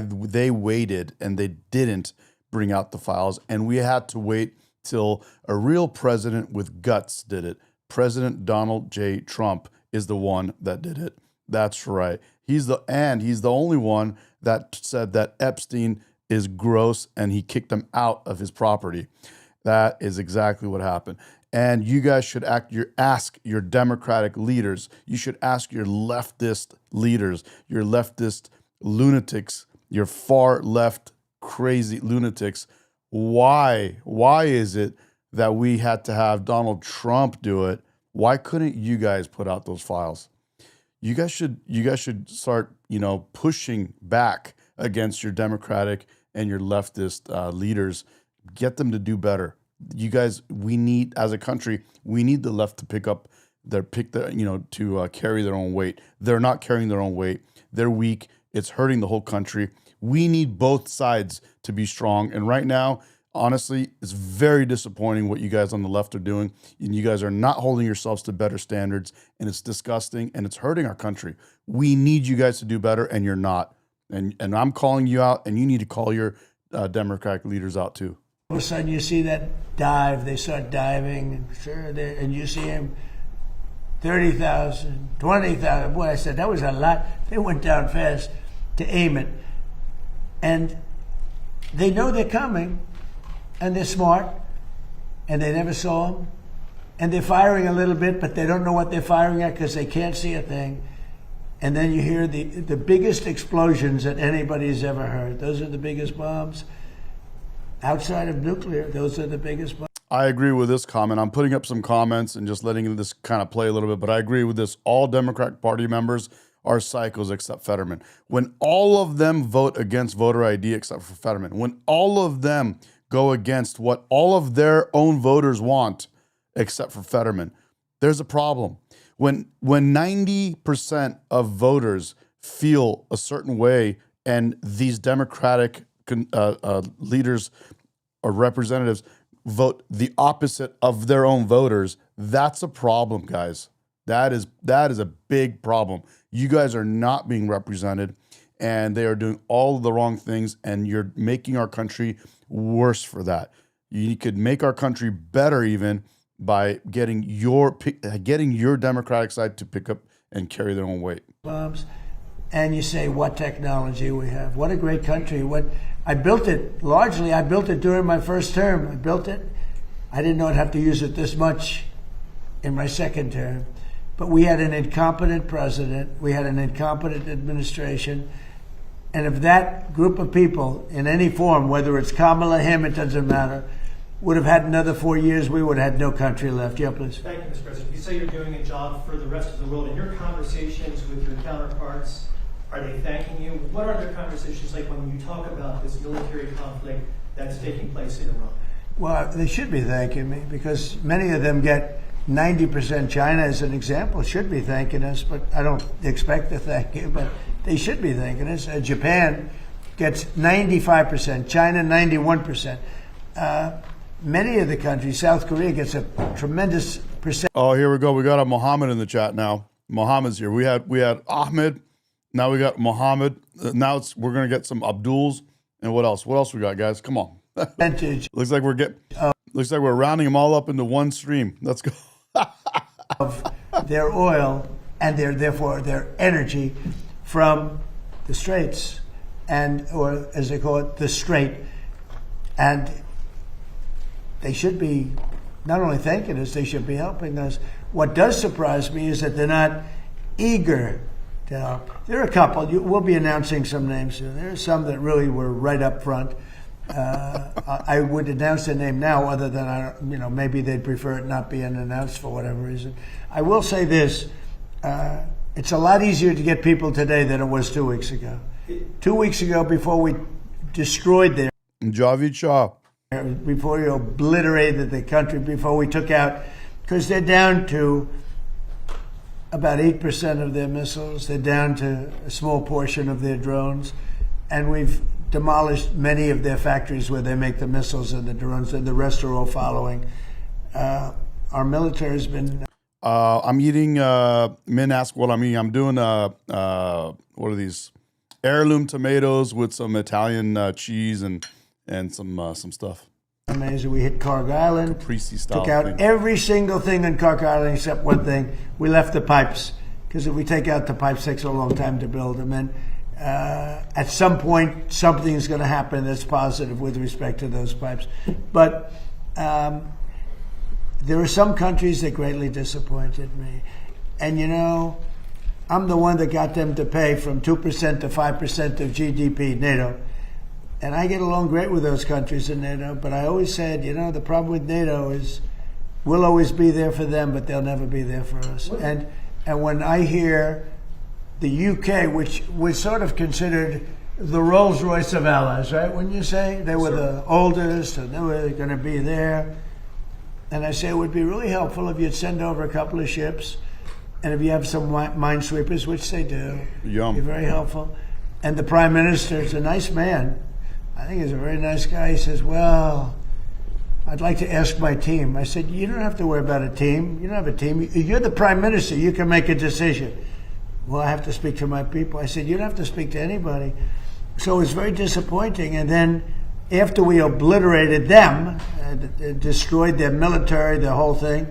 they waited and they didn't bring out the files. And we had to wait till a real president with guts did it. President Donald J. Trump is the one that did it. That's right. He's the only one that said that Epstein is gross and he kicked him out of his property. That is exactly what happened. And you guys should ask your Democratic leaders. You should ask your leftist leaders, your leftist lunatics, your far left crazy lunatics. Why is it that we had to have Donald Trump do it? Why couldn't you guys put out those files? You guys should start, pushing back against your Democratic and your leftist leaders. Get them to do better. You guys, we need, as a country, we need the left to carry their own weight. They're not carrying their own weight. They're weak. It's hurting the whole country. We need both sides to be strong. And right now, honestly, it's very disappointing what you guys on the left are doing. And you guys are not holding yourselves to better standards. And it's disgusting and it's hurting our country. We need you guys to do better, and you're not. And I'm calling you out, and you need to call your Democratic leaders out too. All of a sudden you see that dive, they start diving, and you see him 30,000, 20,000. Boy, I said, that was a lot. They went down fast to aim it. And they know they're coming, and they're smart, and they never saw them. And they're firing a little bit, but they don't know what they're firing at because they can't see a thing. And then you hear the biggest explosions that anybody's ever heard. Those are the biggest bombs. Outside of nuclear, those are the biggest bombs. I agree with this comment. I'm putting up some comments and just letting this kind of play a little bit, but I agree with this. All Democratic Party members are psychos except Fetterman. When all of them vote against voter ID except for Fetterman, when all of them go against what all of their own voters want except for Fetterman, there's a problem. When 90% of voters feel a certain way and these Democratic leaders or representatives vote the opposite of their own voters, that's a problem, guys. That is a big problem. You guys are not being represented, and they are doing all of the wrong things, and you're making our country worse for that. You could make our country better even by getting your Democratic side to pick up and carry their own weight. Bombs. And you say, what technology we have. What a great country. I built it during my first term. I built it. I didn't know I'd have to use it this much in my second term. but we had an incompetent president, we had an incompetent administration, and if that group of people in any form, whether it's Kamala, him, it doesn't matter, would have had another 4 years, we would have had no country left. Yeah, please. Thank you, Mr. President. You say you're doing a job for the rest of the world. In your conversations with your counterparts, are they thanking you? What are their conversations like when you talk about this military conflict that's taking place in Iran? Well, they should be thanking me because many of them get 90%. China, as an example, should be thanking us, but I don't expect to thank you, but they should be thanking us. Japan gets 95%, China 91%. Many of the countries, South Korea gets a tremendous percent. Oh, here we go. We got a Mohammed in the chat now. Mohammed's here. We had Ahmed. Now we got Mohammed. Now we're gonna get some Abduls. And what else? What else we got, guys? Come on. Looks like we're rounding them all up into one stream. Let's go. Of their oil and therefore their energy from the Straits, or as they call it, the Strait, and they should be not only thanking us, they should be helping us. What does surprise me is that they're not eager to help. There are a couple. We'll be announcing some names soon. There are some that really were right up front. I would announce their name now, other than maybe they'd prefer it not being announced for whatever reason. I will say this: it's a lot easier to get people today than it was 2 weeks ago. 2 weeks ago, before we destroyed their Javid Shah. Before you obliterated the country, before we took out, because they're down to about 8% of their missiles, they're down to a small portion of their drones, and we've demolished many of their factories where they make the missiles and the drones, and the rest are all following. Our military has been... I'm eating, men ask what I'm eating. I'm doing, what are these? Heirloom tomatoes with some Italian cheese and some stuff. Amazing. We hit Carg Island, Style took out thing. every single thing in Carg Island except one thing. We left the pipes, because if we take out the pipes, it takes a long time to build them. And at some point, something's going to happen that's positive with respect to those pipes. But there are some countries that greatly disappointed me. And I'm the one that got them to pay from 2% to 5% of GDP, NATO. And I get along great with those countries in NATO, but I always said, the problem with NATO is we'll always be there for them, but they'll never be there for us. And when I hear the UK, which was sort of considered the Rolls Royce of allies, right? When you say they were the oldest and they were going to be there, and I say it would be really helpful if you'd send over a couple of ships, and if you have some minesweepers, which they do, Yum. be very helpful. And the Prime Minister is a nice man. I think he's a very nice guy. He says, well, I'd like to ask my team. I said, you don't have to worry about a team. You don't have a team. You're the Prime Minister. You can make a decision. Well, I have to speak to my people. I said, you don't have to speak to anybody. So it was very disappointing. And then after we obliterated them, destroyed their military, the whole thing,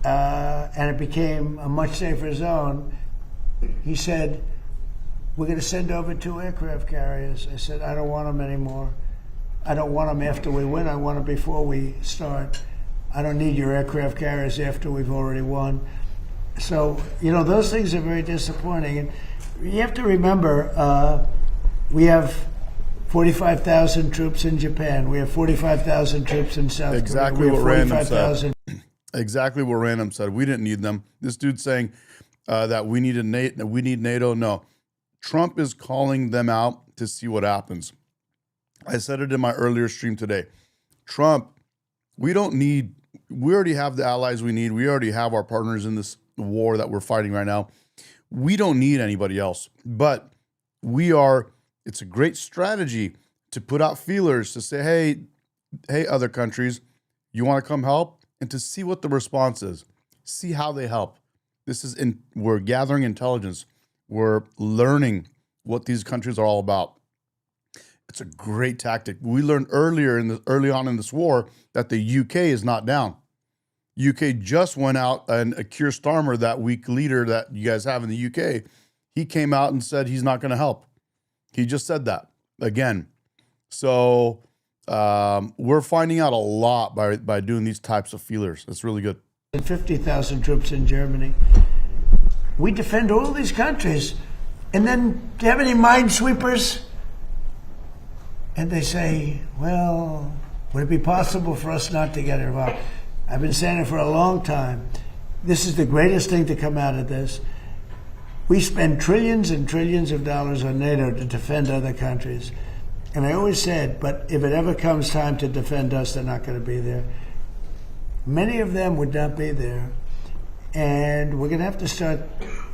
and it became a much safer zone, he said, we're going to send over 2 aircraft carriers. I said, I don't want them anymore. I don't want them after we win. I want them before we start. I don't need your aircraft carriers after we've already won. So, those things are very disappointing. And you have to remember, we have 45,000 troops in Japan. We have 45,000 troops in South Exactly Korea. what Random said. Exactly what Random said. We didn't need them. This dude's saying that we need NATO. No. Trump is calling them out to see what happens. I said it in my earlier stream today. Trump, we already have the allies we need. We already have our partners in this war that we're fighting right now. We don't need anybody else. But it's a great strategy to put out feelers to say, hey, other countries, you want to come help? And to see what the response is. See how they help. We're gathering intelligence. We're learning what these countries are all about. It's a great tactic. We learned early on in this war that the UK is not down. UK just went out, and Keir Starmer, that weak leader that you guys have in the UK, he came out and said he's not going to help. He just said that again. So we're finding out a lot by doing these types of feelers. It's really good. 50,000 troops in Germany. we defend all these countries, and then do you have any minesweepers? And they say, well, would it be possible for us not to get involved? I've been saying it for a long time. This is the greatest thing to come out of this. We spend trillions and trillions of dollars on NATO to defend other countries. And I always said, but if it ever comes time to defend us, they're not going to be there. Many of them would not be there. And we're going to have to start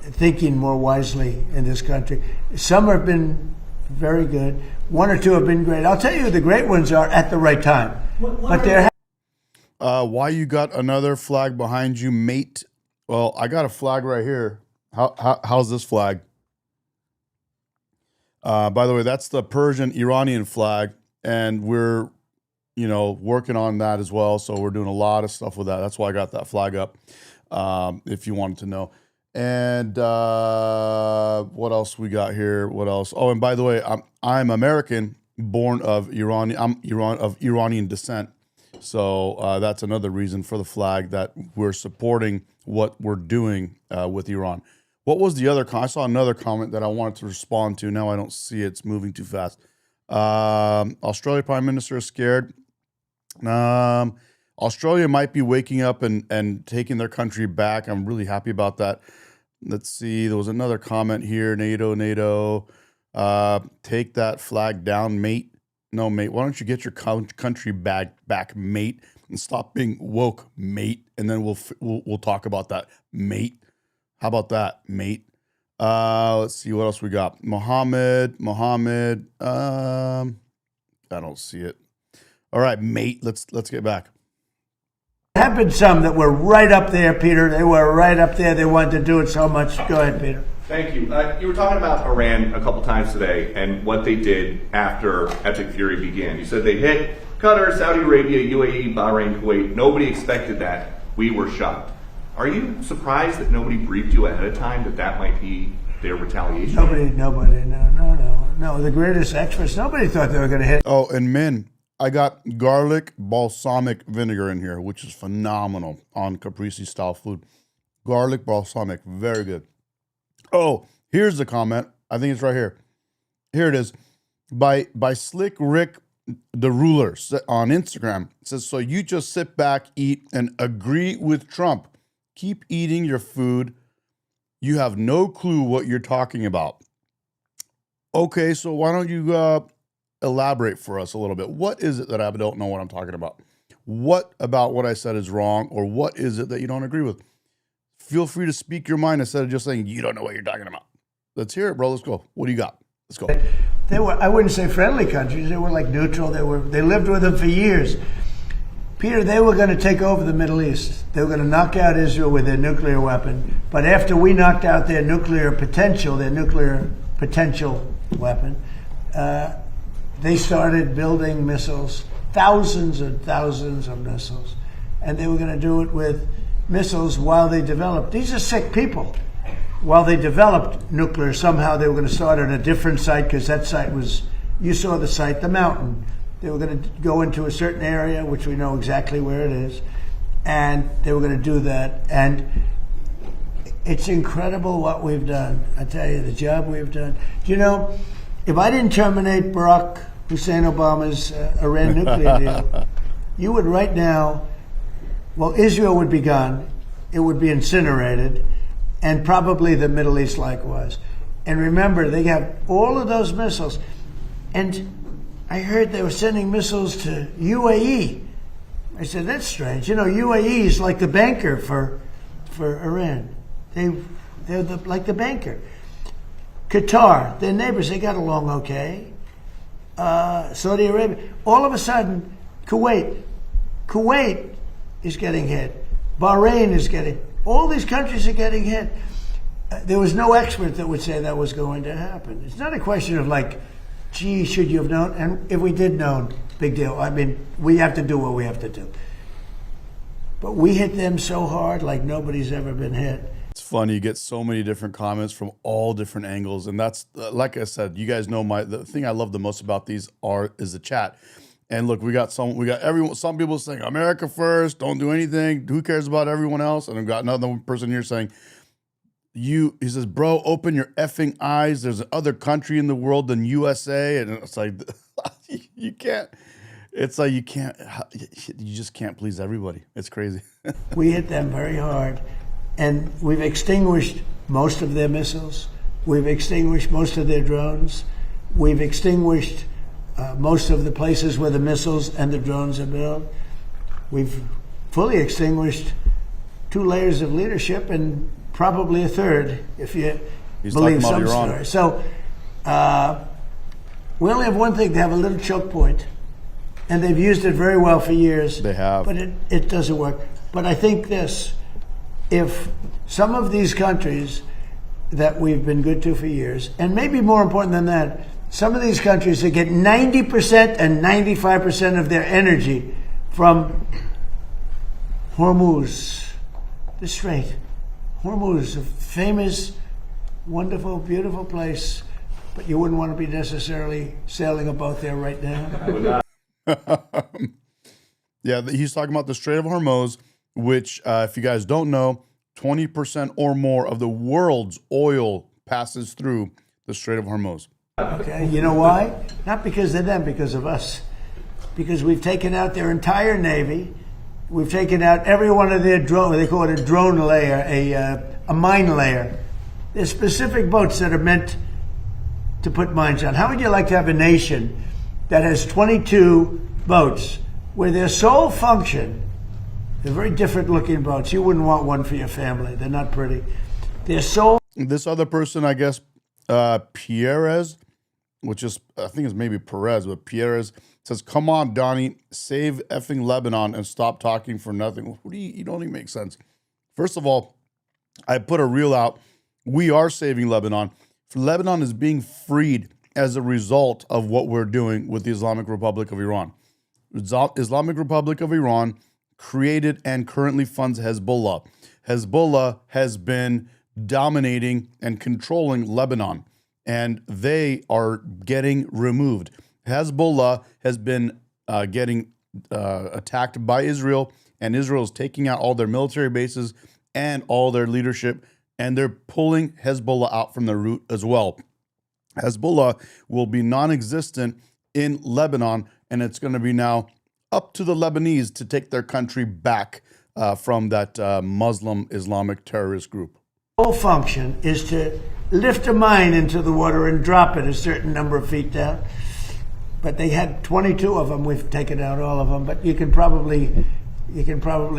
thinking more wisely in this country. Some have been very good. One or two have been great. I'll tell you who the great ones are at the right time. But they're Why you got another flag behind you, mate? Well, I got a flag right here. How's this flag? By the way, that's the Persian-Iranian flag, and we're, working on that as well. So we're doing a lot of stuff with that. That's why I got that flag up, if you wanted to know. And what else we got here? What else? Oh, and by the way, I'm American, born of Iran. I'm of Iranian descent. So that's another reason for the flag, that we're supporting what we're doing with Iran. What was the other I saw another comment that I wanted to respond to. Now I don't see it. It's moving too fast. Australia Prime Minister is scared. Australia might be waking up and taking their country back. I'm really happy about that. Let's see. There was another comment here. NATO. Take that flag down, mate. No, mate. Why don't you get your country back, mate, and stop being woke, mate? And then we'll talk about that, mate. How about that, mate? Let's see what else we got. Mohammed. I don't see it. All right, mate. Let's get back. There have been some that were right up there, Peter. They were right up there. They wanted to do it so much. Go ahead, Peter. Thank you. You were talking about Iran a couple times today and what they did after Epic Fury began. You said they hit Qatar, Saudi Arabia, UAE, Bahrain, Kuwait. Nobody expected that. We were shocked. Are you surprised that nobody briefed you ahead of time that might be their retaliation? Nobody, no. The greatest experts, nobody thought they were going to hit. Oh, and men, I got garlic balsamic vinegar in here, which is phenomenal on Caprese style food. Garlic balsamic, very good. Oh, here's the comment. I think it's right here. Here it is. By Slick Rick the Ruler on Instagram. It says, so you just sit back, eat, and agree with Trump. Keep eating your food. You have no clue what you're talking about. Okay, so why don't you elaborate for us a little bit? What is it that I don't know what I'm talking about? What about what I said is wrong, or what is it that you don't agree with? Feel free to speak your mind instead of just saying you don't know what you're talking about. Let's hear it, bro. Let's go. What do you got? Let's go. They were, I wouldn't say friendly countries. They were like neutral. They lived with them for years. Peter, they were going to take over the Middle East. They were going to knock out Israel with their nuclear weapon. But after we knocked out their nuclear potential weapon, they started building missiles, thousands and thousands of missiles. And they were going to do it with missiles while they developed. These are sick people. While they developed nuclear, somehow they were going to start at a different site, because that site was, you saw the site, the mountain. They were going to go into a certain area, which we know exactly where it is, and they were going to do that. And it's incredible what we've done. I tell you, the job we've done. Do you know, if I didn't terminate Barack Hussein Obama's Iran nuclear deal, you would right now, well, Israel would be gone. It would be incinerated, and probably the Middle East likewise. And remember, they have all of those missiles. And I heard they were sending missiles to UAE. I said, that's strange. UAE is like the banker for Iran. They're like the banker. Qatar, their neighbors, they got along okay. Saudi Arabia. All of a sudden, Kuwait is getting hit. Bahrain is getting, all these countries are getting hit. There was no expert that would say that was going to happen. It's not a question of like, gee, should you have known? And if we did know, big deal. I mean, we have to do what we have to do. But we hit them so hard like nobody's ever been hit. It's funny. You get so many different comments from all different angles. And that's, like I said, you guys know the thing I love the most about these is the chat. And look, we got everyone, some people saying, America first, don't do anything. Who cares about everyone else? And I've got another person here saying, he says, bro, open your effing eyes. There's other country in the world than USA. And it's like, you can't, it's like, you just can't please everybody. It's crazy. We hit them very hard, and we've extinguished most of their missiles. We've extinguished most of their drones. We've extinguished most of the places where the missiles and the drones are built. We've fully extinguished 2 layers of leadership and probably a third, if you believe some Iran. story. So we only have one thing. They have a little choke point, and they've used it very well for years. They have. But it doesn't work. But I think this, if some of these countries that we've been good to for years, and maybe more important than that, some of these countries that get 90% and 95% of their energy from Hormuz, the Strait. Hormuz, a famous, wonderful, beautiful place, but you wouldn't want to be necessarily sailing a boat there right now. Yeah, he's talking about the Strait of Hormuz, which, if you guys don't know, 20% or more of the world's oil passes through the Strait of Hormuz. Okay, you know why? Not because of them, because of us. Because we've taken out their entire Navy. We've taken out every one of their drone, they call it a drone layer, a mine layer. There's specific boats that are meant to put mines on. How would you like to have a nation that has 22 boats where their sole function, they're very different looking boats. You wouldn't want one for your family. They're not pretty. Their sole... This other person, I guess, Pierres, which is, I think it's maybe Perez, but Pierres says, come on, Donnie, save effing Lebanon and stop talking for nothing. You don't even make sense. First of all, I put a reel out. We are saving Lebanon. Lebanon is being freed as a result of what we're doing with the Islamic Republic of Iran. Islamic Republic of Iran created and currently funds Hezbollah. Hezbollah has been dominating and controlling Lebanon, and they are getting removed. Hezbollah has been getting attacked by Israel, and Israel is taking out all their military bases and all their leadership, and they're pulling Hezbollah out from the root as well. Hezbollah will be non-existent in Lebanon, and it's going to be now up to the Lebanese to take their country back from that Muslim Islamic terrorist group. Whole function is to lift a mine into the water and drop it a certain number of feet down. But they had 22 of them. We've taken out all of them. But you can probably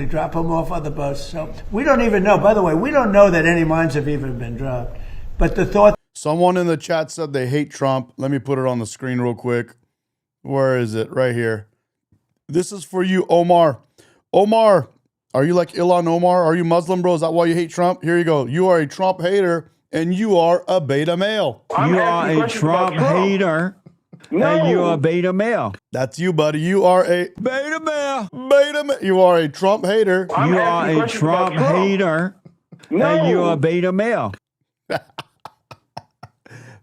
drop them off other boats. So we don't even know. By the way, we don't know that any mines have even been dropped. But the thought. Someone in the chat said they hate Trump. Let me put it on the screen real quick. Where is it? Right here. This is for you, Omar. Omar, are you like Ilhan Omar? Are you Muslim, bro? Is that why you hate Trump? Here you go. You are a Trump hater, and you are a beta male. You are a Trump hater, and you are a beta male. That's you, buddy. You are a Beta male. beta male. You are a Trump hater. You are a Trump hater, and you are a beta male.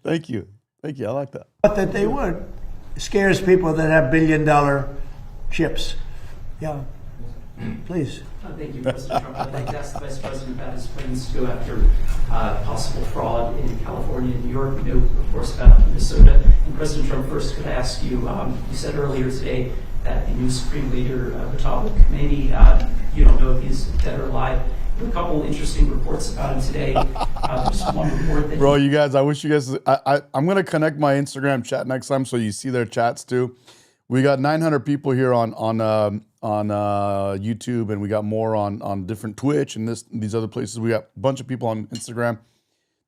Thank you. Thank you. I like that. That they would. Scares people that have billion-dollar chips. Yeah. Please. Thank you, President Trump. I'd like to ask the Vice President about his plans to go after possible fraud in California and New York. We know, of course, about Minnesota. And President Trump, first, could I ask you, you said earlier today that the new Supreme Leader, Medi, you don't know if he's dead or alive. There were a couple interesting reports about him today. Just one report that Bro, you guys, I wish you guys, I'm going to connect my Instagram chat next time so you see their chats too. We got 900 people here on YouTube, and we got more on different Twitch and these other places. We got a bunch of people on Instagram.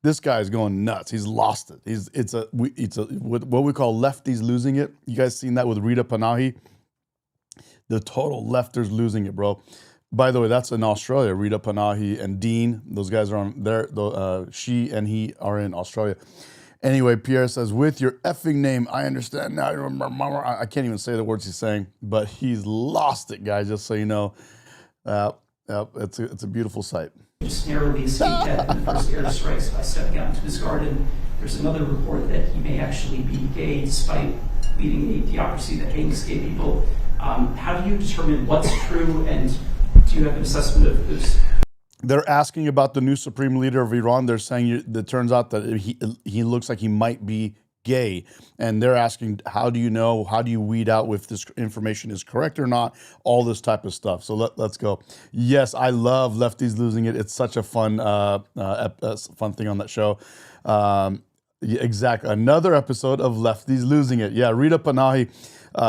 This guy is going nuts. He's lost it. It's what we call lefties losing it. You guys seen that with Rita Panahi? The total lefters losing it, bro. By the way, that's in Australia. Rita Panahi and Dean, those guys are on there. She and he are in Australia. Anyway, Pierre says, with your effing name, I understand now. I can't even say the words he's saying, but he's lost it, guys, just so you know. It's a beautiful sight. just narrowly escaped death in the first airstrikes by stepping out into his garden. There's another report that he may actually be gay despite leading a theocracy that hangs gay people. How do you determine what's true, and do you have an assessment of this? they're asking about the new supreme leader of Iran. They're saying it turns out that he looks like he might be gay, and they're asking, how do you know? How do you weed out if this information is correct or not? All this type of stuff. So let's go. Yes, I love Lefties Losing It. It's such a fun fun thing on that show. Yeah, exactly. Another episode of Lefties Losing It. Yeah, Rita Panahi,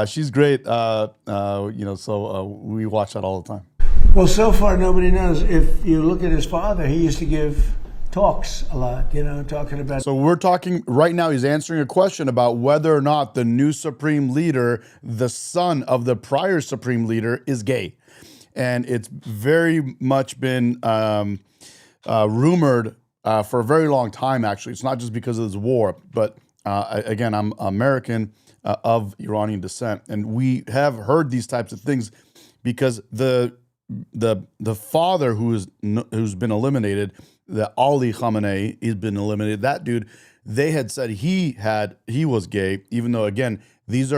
she's great. So we watch that all the time. Well, so far nobody knows. If you look at his father, he used to give talks a lot, talking about. So we're talking right now, he's answering a question about whether or not the new supreme leader, the son of the prior supreme leader, is gay. And it's very much been rumored for a very long time, actually. It's not just because of this war, but again, I'm American of Iranian descent. And we have heard these types of things because the father who's been eliminated, the Ali Khamenei, he's been eliminated. That dude, they had said he was gay, even though again this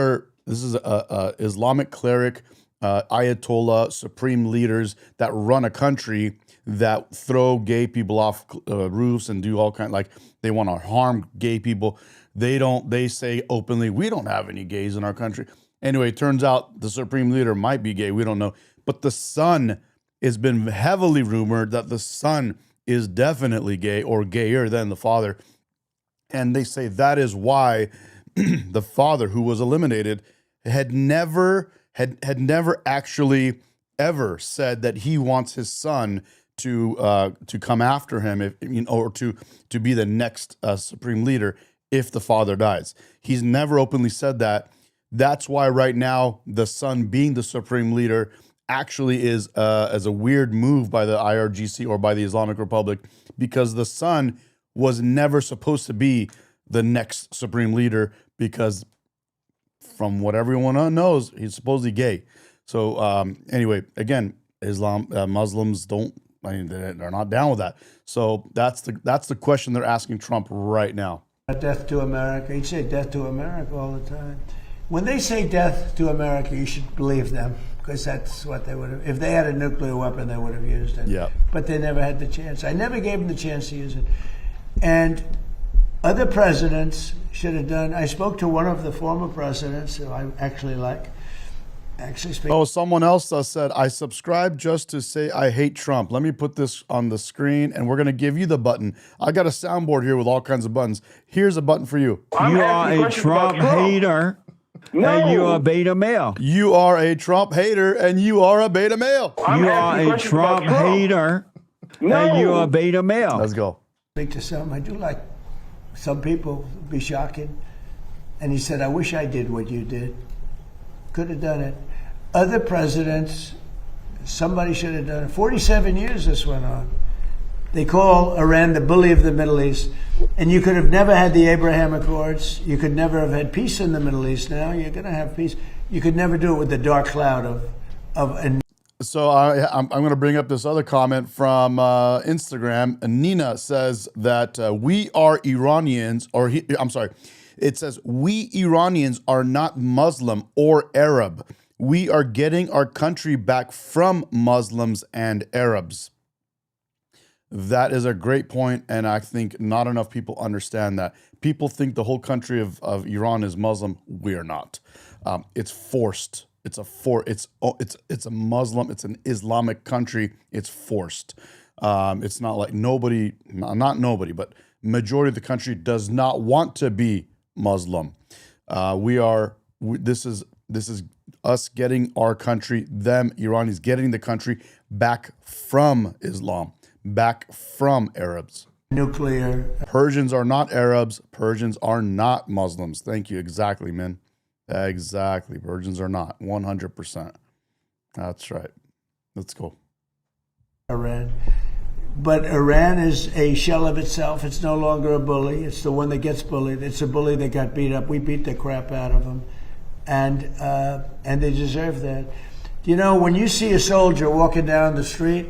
is a Islamic cleric, Ayatollah, supreme leaders that run a country that throw gay people off roofs and do all kind, like they want to harm gay people. They say openly, we don't have any gays in our country. Anyway, it turns out the supreme leader might be gay. We don't know, but the son has been heavily rumored that the son is definitely gay or gayer than the father. And they say that is why the father, who was eliminated, had never actually ever said that he wants his son to come after him, or to be the next supreme leader if the father dies. He's never openly said that. That's why right now the son being the supreme leader actually is as a weird move by the IRGC or by the Islamic Republic, because the son was never supposed to be the next supreme leader, because from what everyone knows, he's supposedly gay. So anyway, again, Muslims they're not down with that. So that's the question they're asking Trump right now. Death to America. He'd say death to America all the time. When they say death to America, you should believe them, because that's what they would have. If they had a nuclear weapon, they would have used it. Yeah. But they never had the chance. I never gave them the chance to use it. And other presidents should have done. I spoke to one of the former presidents who I actually like. Oh, someone else said, I subscribe just to say I hate Trump. Let me put this on the screen, and we're going to give you the button. I got a soundboard here with all kinds of buttons. Here's a button for you. You are a Trump hater. And you are a beta male. You are a Trump hater, and you are a beta male. You are a Trump hater, and you are a beta male. Let's go. Speak to some. I do like some people, be shocking. And he said, I wish I did what you did. Could have done it. Other presidents, somebody should have done it. 47 years this went on. They call Iran the bully of the Middle East. And you could have never had the Abraham Accords. You could never have had peace in the Middle East. Now you're going to have peace. You could never do it with the dark cloud of. So I'm going to bring up this other comment from Instagram. Nina says that we are Iranians, it says, we Iranians are not Muslim or Arab. We are getting our country back from Muslims and Arabs. That is a great point, and I think not enough people understand that. People think the whole country of Iran is Muslim. We are not. It's forced. It's a Muslim. It's an Islamic country. It's forced. It's not like not nobody, but majority of the country does not want to be Muslim. This is us getting our country, them Iranis getting the country back from Islam, back from Arabs. Nuclear. Persians are not Arabs. Persians are not Muslims. Thank you. Exactly, man. Exactly. Persians are not. 100%. That's right. Let's go. Iran. But Iran is a shell of itself. It's no longer a bully. It's the one that gets bullied. It's a bully that got beat up. We beat the crap out of them. And they deserve that. You know, when you see a soldier walking down the street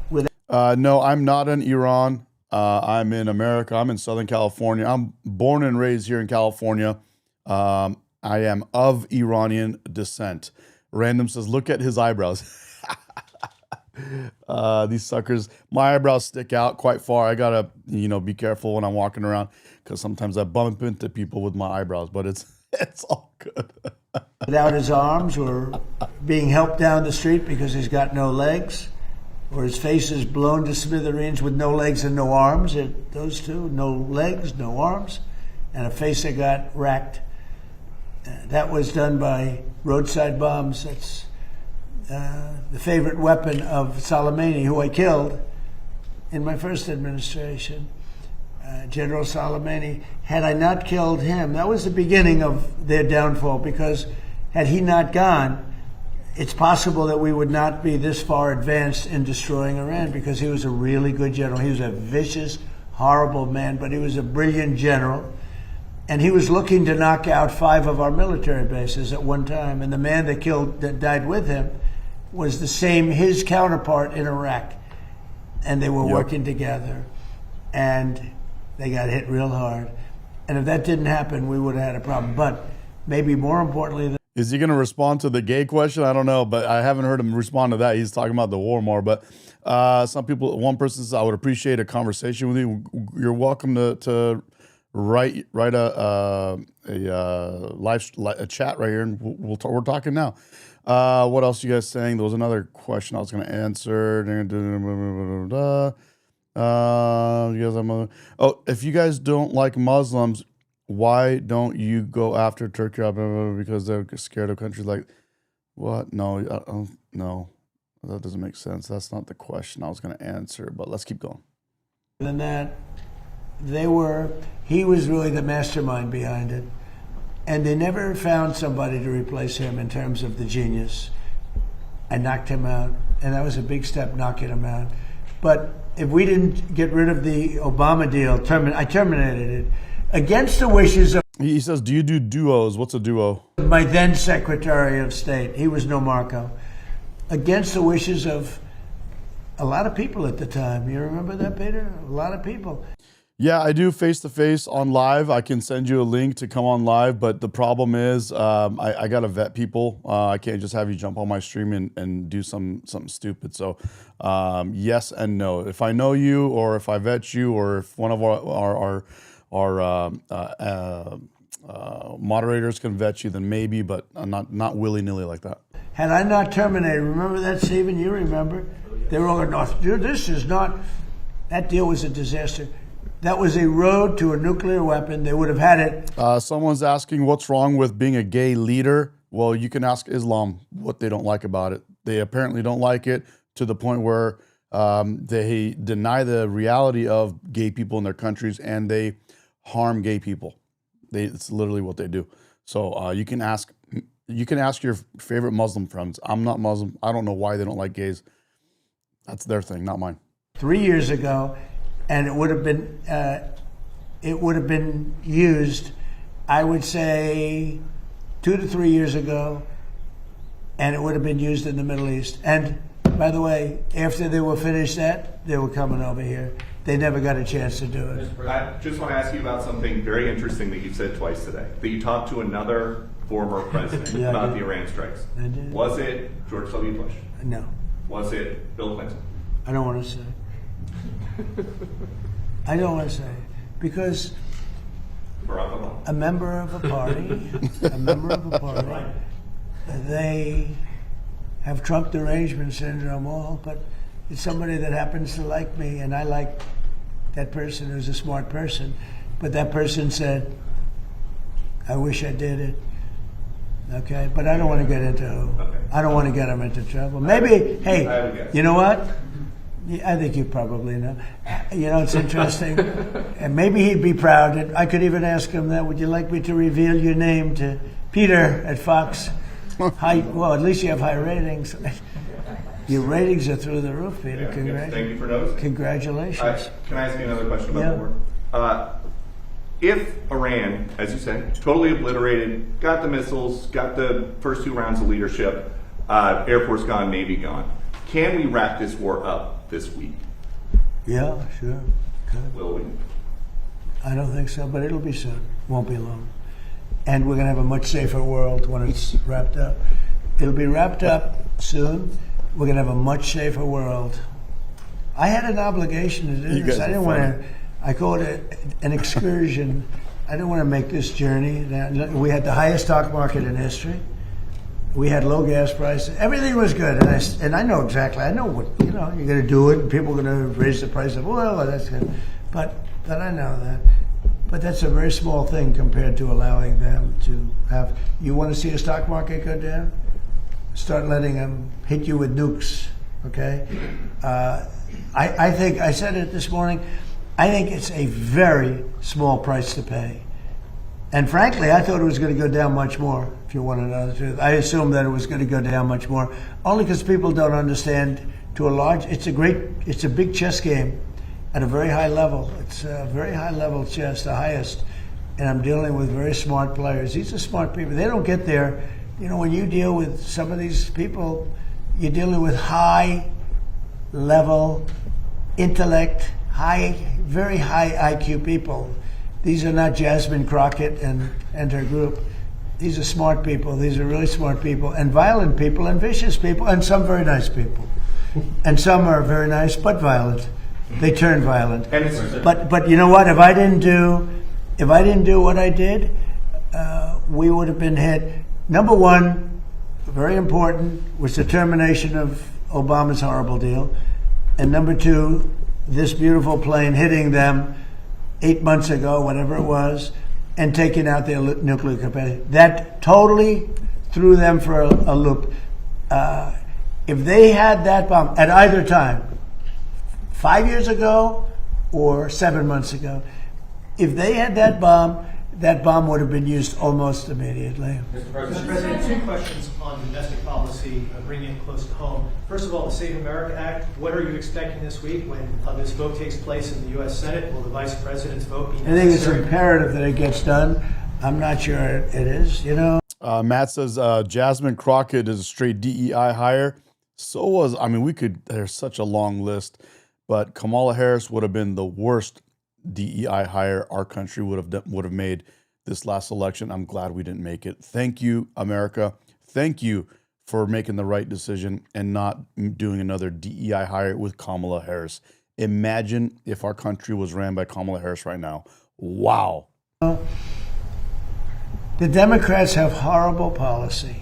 with... No, I'm not in Iran. I'm in America. I'm in Southern California. I'm born and raised here in California. I am of Iranian descent. Random says, look at his eyebrows. These suckers, my eyebrows stick out quite far. I gotta, be careful when I'm walking around because sometimes I bump into people with my eyebrows, but it's all good. Without his arms, or being helped down the street because he's got no legs, or his face is blown to smithereens with no legs and no arms. Those two, no legs, no arms, and a face that got racked. That was done by roadside bombs. That's the favorite weapon of Soleimani, who I killed in my first administration. General Soleimani. Had I not killed him, that was the beginning of their downfall, because had he not gone, it's possible that we would not be this far advanced in destroying Iran, because he was a really good general. He was a vicious, horrible man, but he was a brilliant general. And he was looking to knock out 5 of our military bases at one time. And the man that died with him was his counterpart in Iraq. And they were working together. And they got hit real hard. And if that didn't happen, we would have had a problem. But maybe more importantly, is he going to respond to the gay question? I don't know, but I haven't heard him respond to that. He's talking about the war more. But one person says, I would appreciate a conversation with you. You're welcome to write a chat right here, and we're talking now. What else are you guys saying? There was another question I was going to answer. If you guys don't like Muslims, why don't you go after Turkey? Because they're scared of countries like what? No, no, that doesn't make sense. That's not the question I was going to answer. But let's keep going. Than that, he was really the mastermind behind it, and they never found somebody to replace him in terms of the genius. I knocked him out, and that was a big step, knocking him out. But if we didn't get rid of the Obama deal, I terminated it against the wishes of. He says, "Do you do duos? What's a duo?" My then Secretary of State. He was no Marco. Against the wishes of a lot of people at the time. You remember that, Peter? A lot of people. Yeah, I do face-to-face on live. I can send you a link to come on live, but the problem is I got to vet people. I can't just have you jump on my stream and do something stupid. So yes and no. If I know you, or if I vet you, or if one of our moderators can vet you, then maybe, but not willy-nilly like that. Had I not terminated, remember that, Stephen? You remember? They were all going, dude, this is not, that deal was a disaster. That was a road to a nuclear weapon. They would have had it. Someone's asking what's wrong with being a gay leader. Well, you can ask Islam what they don't like about it. They apparently don't like it to the point where they deny the reality of gay people in their countries, and they harm gay people. It's literally what they do. So you can ask your favorite Muslim friends. I'm not Muslim. I don't know why they don't like gays. That's their thing, not mine. 3 years ago. And it would have been used, I would say, 2 to 3 years ago, and it would have been used in the Middle East. And by the way, after they were finished that, they were coming over here. They never got a chance to do it. I just want to ask you about something very interesting that you said twice today. That you talked to another former president about the Iran strikes. I did. Was it George W. Bush? No. Was it Bill Clinton? I don't want to say. I don't want to say, because a member of a party, they have Trump derangement syndrome all, but it's somebody that happens to like me, and I like that person who's a smart person, but that person said, I wish I did it. Okay, but I don't want to get into, I don't want to get him into trouble. Maybe, hey, you know what? I think you probably know. You know, it's interesting. And maybe he'd be proud. And I could even ask him that. Would you like me to reveal your name to Peter at Fox? Well, at least you have high ratings. Your ratings are through the roof, Peter. Thank you for noticing. Congratulations. Can I ask you another question about the war? If Iran, as you say, totally obliterated, got the missiles, got the first 2 rounds of leadership, Air Force gone, Navy gone, can we wrap this war up this week? Yeah, sure. Good. Will we? I don't think so, but it'll be soon. Won't be long. And we're going to have a much safer world when it's wrapped up. It'll be wrapped up soon, we're going to have a much safer world. I had an obligation to do You this. guys I are didn't want funny. to. I called it an excursion. I didn't want to make this journey. We had the highest stock market in history. We had low gas prices. Everything was good, and I know exactly. I know what you're going to do it, and people are going to raise the price of oil. And that's good, but I know that. But that's a very small thing compared to allowing them to have. You want to see a stock market go down? Start letting them hit you with nukes. Okay. I think I said it this morning. I think it's a very small price to pay. And frankly, I thought it was going to go down much more, if you want to know the truth. I assumed that it was going to go down much more, only because people don't understand to a large, it's a big chess game at a very high level. It's a very high level chess, the highest. And I'm dealing with very smart players. These are smart people. They don't get there. When you deal with some of these people, you're dealing with high level intellect, very high IQ people. These are not Jasmine Crockett and her group. These are smart people. These are really smart people, and violent people, and vicious people, and some very nice people. And some are very nice but violent. They turn violent. But you know what? If I didn't do what I did, we would have been hit. Number one, very important, was the termination of Obama's horrible deal, and number two, this beautiful plane hitting them 8 months ago, whatever it was, and taking out their nuclear capacity. That totally threw them for a loop. If they had that bomb at either time, 5 years ago or 7 months ago, if they had that bomb would have been used almost immediately. Mr. President, two questions on domestic policy, bringing it close to home. First of all, the Save America Act. What are you expecting this week when this vote takes place in the U.S. Senate? Will the Vice President's vote be necessary? I think it's imperative that it gets done. I'm not sure it is, Matt says Jasmine Crockett is a straight DEI hire. So was, there's such a long list, but Kamala Harris would have been the worst DEI hire our country would have made this last election. I'm glad we didn't make it. Thank you, America. Thank you for making the right decision and not doing another DEI hire with Kamala Harris. Imagine if our country was ran by Kamala Harris right now. Wow. The Democrats have horrible policy.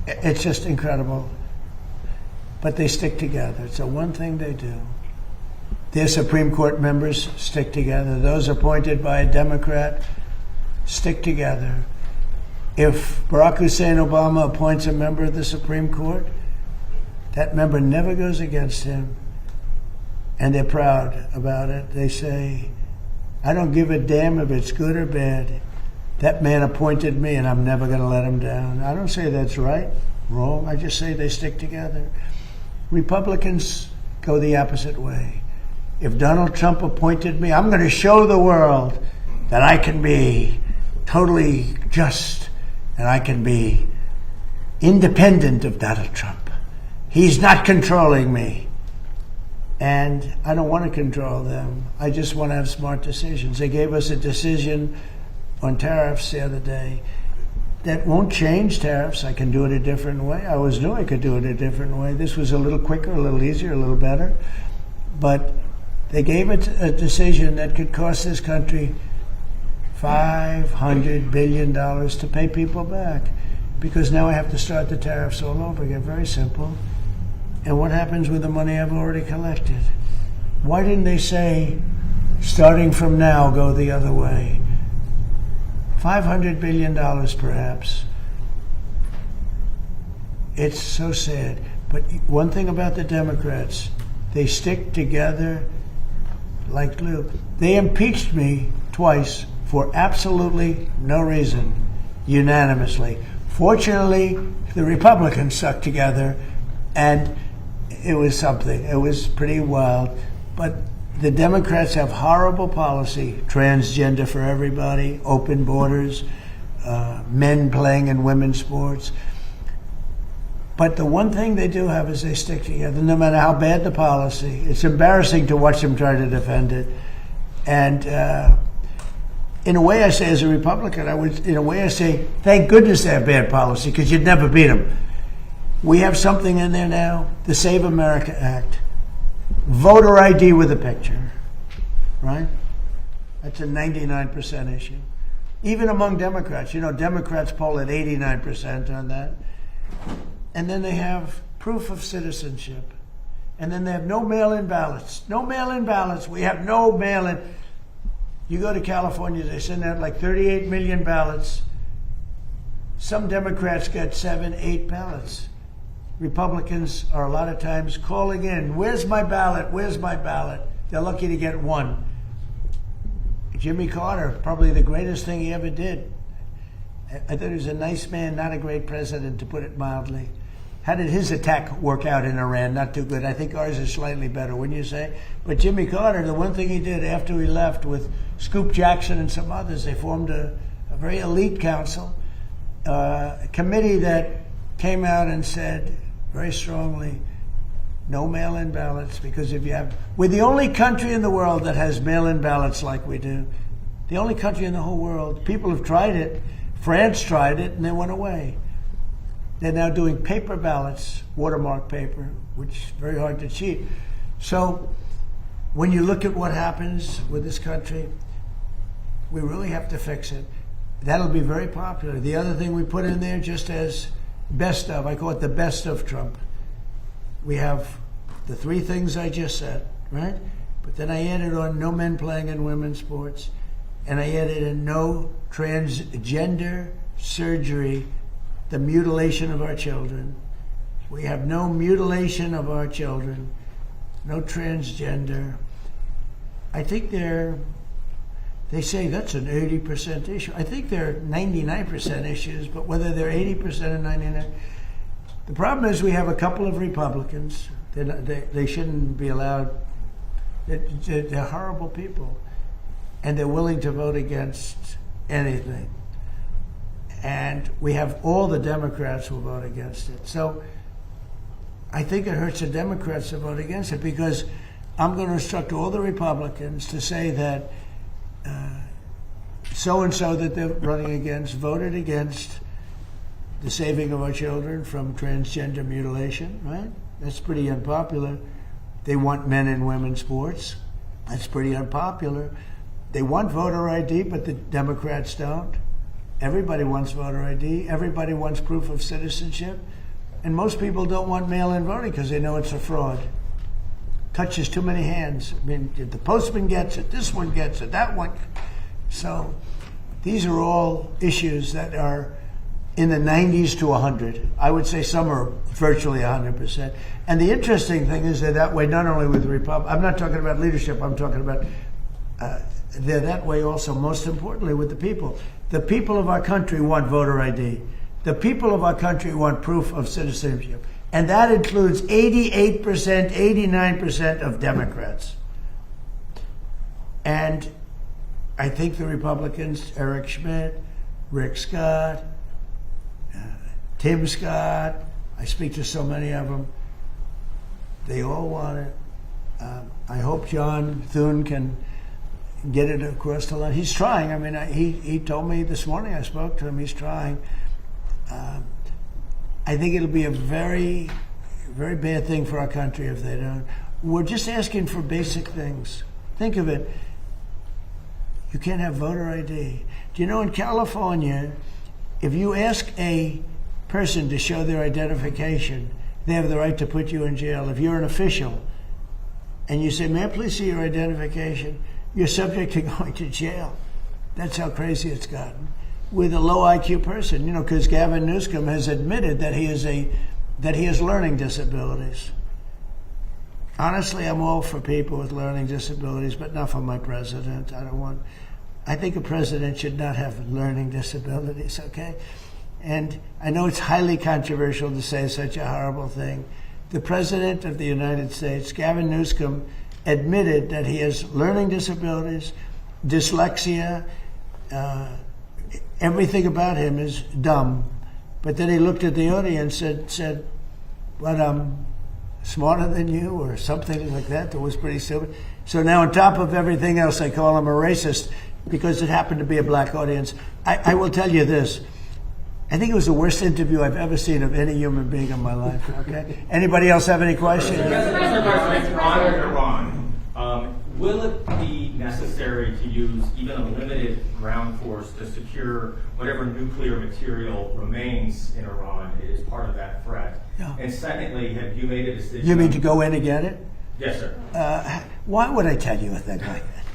It's just incredible. But they stick together. It's the one thing they do. Their Supreme Court members stick together. Those appointed by a Democrat stick together. If Barack Hussein Obama appoints a member of the Supreme Court, that member never goes against him. And they're proud about it. They say, I don't give a damn if it's good or bad. That man appointed me and I'm never going to let him down. I don't say that's right, wrong. I just say they stick together. Republicans go the opposite way. If Donald Trump appointed me, I'm going to show the world that I can be totally just and I can be independent of Donald Trump. He's not controlling me. And I don't want to control them. I just want to have smart decisions. They gave us a decision on tariffs the other day that won't change tariffs. I can do it a different way. I always knew I could do it a different way. This was a little quicker, a little easier, a little better. But they gave it a decision that could cost this country $500 billion to pay people back, because now I have to start the tariffs all over again. Very simple. And what happens with the money I've already collected? Why didn't they say, starting from now, go the other way? $500 billion, perhaps. It's so sad. But one thing about the Democrats, they stick together like glue. They impeached me twice for absolutely no reason, unanimously. Fortunately, the Republicans stuck together, and it was something. It was pretty wild. But the Democrats have horrible policy, transgender for everybody, open borders, men playing in women's sports. But the one thing they do have is they stick together, no matter how bad the policy. It's embarrassing to watch them try to defend it. And in a way, I say, as a Republican, I say, thank goodness they have bad policy, because you'd never beat them. We have something in there now, the Save America Act. Voter ID with a picture, right? That's a 99% issue. Even among Democrats, Democrats poll at 89% on that. And then they have proof of citizenship. And then they have no mail-in ballots. No mail-in ballots. We have no mail-in. You go to California, they send out like 38 million ballots. Some Democrats get 7, 8 ballots. Republicans are a lot of times calling in, where's my ballot? Where's my ballot? They're lucky to get one. Jimmy Carter, probably the greatest thing he ever did. I thought he was a nice man, not a great president, to put it mildly. How did his attack work out in Iran? Not too good. I think ours is slightly better, wouldn't you say? But Jimmy Carter, the one thing he did after he left with Scoop Jackson and some others, they formed a very elite council, a committee that came out and said very strongly, no mail-in ballots, because we're the only country in the world that has mail-in ballots like we do. The only country in the whole world. People have tried it. France tried it, and they went away. They're now doing paper ballots, watermark paper, which is very hard to cheat. So when you look at what happens with this country, we really have to fix it. That'll be very popular. The other thing we put in there just as best of, I call it the best of Trump. We have the 3 things I just said, right? But then I added on no men playing in women's sports, and I added in no transgender surgery, the mutilation of our children. We have no mutilation of our children, no transgender. I think they say that's an 80% issue. I think they're 99% issues, but whether they're 80% or 99%. The problem is we have a couple of Republicans. They shouldn't be allowed. They're horrible people, and they're willing to vote against anything. And we have all the Democrats who vote against it. So I think it hurts the Democrats to vote against it, because I'm going to instruct all the Republicans to say that so-and-so that they're running against voted against the saving of our children from transgender mutilation, right? That's pretty unpopular. They want men and women's sports. That's pretty unpopular. They want voter ID, but the Democrats don't. Everybody wants voter ID. Everybody wants proof of citizenship. And most people don't want mail-in voting because they know it's a fraud. Touches too many hands. I mean, the postman gets it, this one gets it, that one. So these are all issues that are in the 90s to 100. I would say some are virtually 100%. And the interesting thing is they're that way not only with the Republicans. I'm not talking about leadership. I'm talking about they're that way also, most importantly, with the people. The people of our country want voter ID. The people of our country want proof of citizenship. And that includes 88%, 89% of Democrats. And I think the Republicans, Eric Schmidt, Rick Scott, Tim Scott, I speak to so many of them, they all want it. I hope John Thune can get it across the line. He's trying. I mean, he told me this morning, I spoke to him, he's trying. I think it'll be a very, very bad thing for our country if they don't. We're just asking for basic things. Think of it. You can't have voter ID. Do you know in California, if you ask a person to show their identification, they have the right to put you in jail. If you're an official and you say, may I please see your identification, you're subject to going to jail. That's how crazy it's gotten. With a low IQ person, because Gavin Newsom has admitted that he has learning disabilities. Honestly, I'm all for people with learning disabilities, but not for my president. I think a president should not have learning disabilities, okay? And I know it's highly controversial to say such a horrible thing. The president of the United States, Gavin Newsom, admitted that he has learning disabilities, dyslexia, everything about him is dumb. But then he looked at the audience and said, "But I'm smarter than you," or something like that. That was pretty stupid. So now on top of everything else, I call him a racist because it happened to be a black audience. I will tell you this. I think it was the worst interview I've ever seen of any human being in my life. Okay. Anybody else have any questions? Will it be necessary to use even a limited ground force to secure whatever nuclear material remains in Iran as part of that threat? Yeah. And secondly, have you made a decision? You mean to go in and get it? Yes, sir. Why would I tell you a thing like that?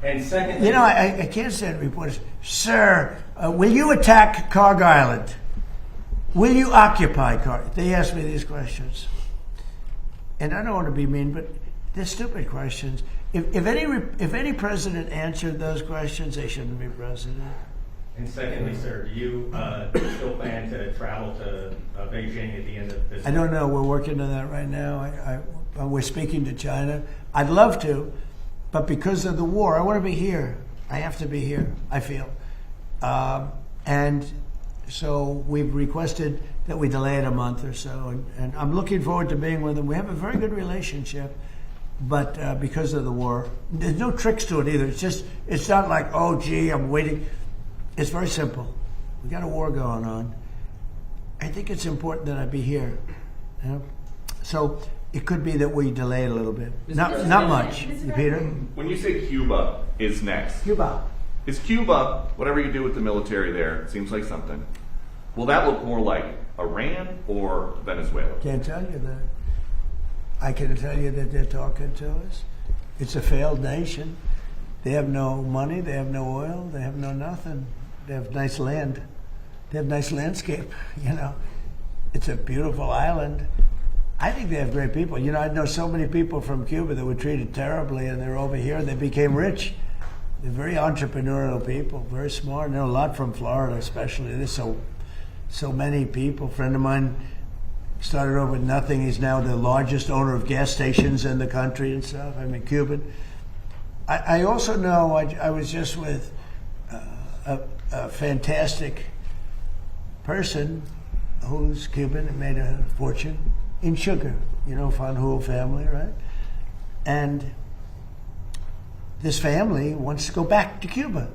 And secondly, You know, I can't stand reporters. Sir, will you attack Karg Island? Will you occupy Karg? They ask me these questions. And I don't want to be mean, but they're stupid questions. If any president answered those questions, they shouldn't be president. and secondly, sir, do you still plan to travel to Beijing at the end of this? I don't know. We're working on that right now. We're speaking to China. I'd love to, but because of the war, I want to be here. I have to be here, I feel. And so we've requested that we delay it a month or so. And I'm looking forward to being with them. We have a very good relationship. But because of the war, there's no tricks to it either. It's not like, oh, gee, I'm waiting. It's very simple. We got a war going on. I think it's important that I be here. You know? So it could be that we delay it a little bit. Not much. Peter? When you say Cuba is next, Cuba. is Cuba, whatever you do with the military there, it seems like something, will that look more like Iran or Venezuela? Can't tell you that. I can tell you that they're talking to us. It's a failed nation. They have no money. They have no oil. They have no nothing. They have nice land. They have nice landscape. You know, it's a beautiful island. I think they have great people. You know, I know so many people from Cuba that were treated terribly, and they're over here and they became rich. They're very entrepreneurial people, very smart. I know a lot from Florida, especially. There's so many people. A friend of mine started over with nothing. He's now the largest owner of gas stations in the country and stuff. I mean, Cuban. I also know I was just with a fantastic person who's Cuban and made a fortune in sugar. You know, Fanjul family, right? And this family wants to go back to Cuba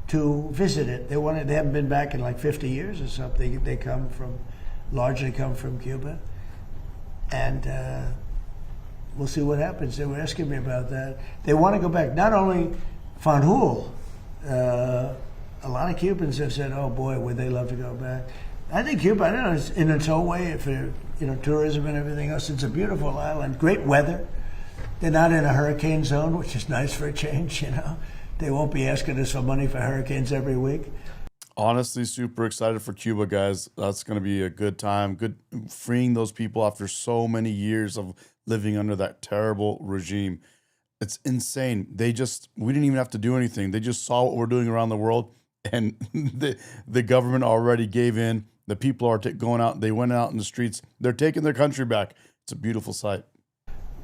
to visit it. They haven't been back in like 50 years or something. They largely come from Cuba, and we'll see what happens. They were asking me about that. They want to go back. Not only Fanjul, a lot of Cubans have said, "Oh boy, would they love to go back." I think Cuba, I don't know, in its own way, for tourism and everything else, it's a beautiful island. Great weather. They're not in a hurricane zone, which is nice for a change. You know, they won't be asking us for money for hurricanes every week. Honestly, super excited for Cuba, guys. That's going to be a good time. Good freeing those people after so many years of living under that terrible regime. It's insane. We didn't even have to do anything. They just saw what we're doing around the world, and the government already gave in. The people are going out. They went out in the streets. They're taking their country back. It's a beautiful sight.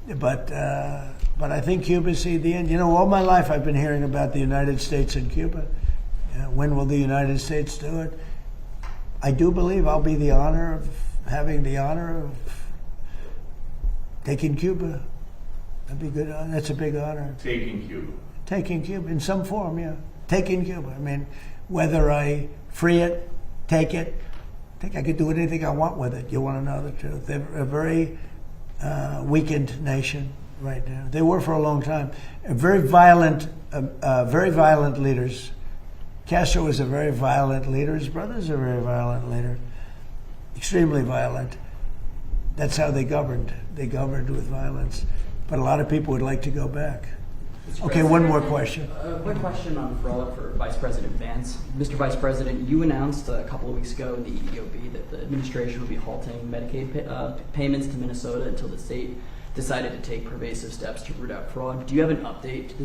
But I think Cuba see the end. You know, all my life I've been hearing about the United States and Cuba. When will the United States do it? I do believe I'll be having the honor of taking Cuba. That'd be good. That's a big honor. Taking Cuba. Taking Cuba in some form, yeah. Taking Cuba. I mean, whether I free it, take it, I think I could do anything I want with it. You want to know the truth? They're a very weakened nation right now. They were for a long time. Very violent leaders. Castro was a very violent leader. His brother's a very violent leader. Extremely violent. That's how they governed. They governed with violence. But a lot of people would like to go back. Okay, one more question. A quick question on fraud for Vice President Vance. Mr. Vice President, you announced a couple of weeks ago in the EOB that the administration would be halting Medicaid payments to Minnesota until the state decided to take pervasive steps to root out fraud. Do you have an update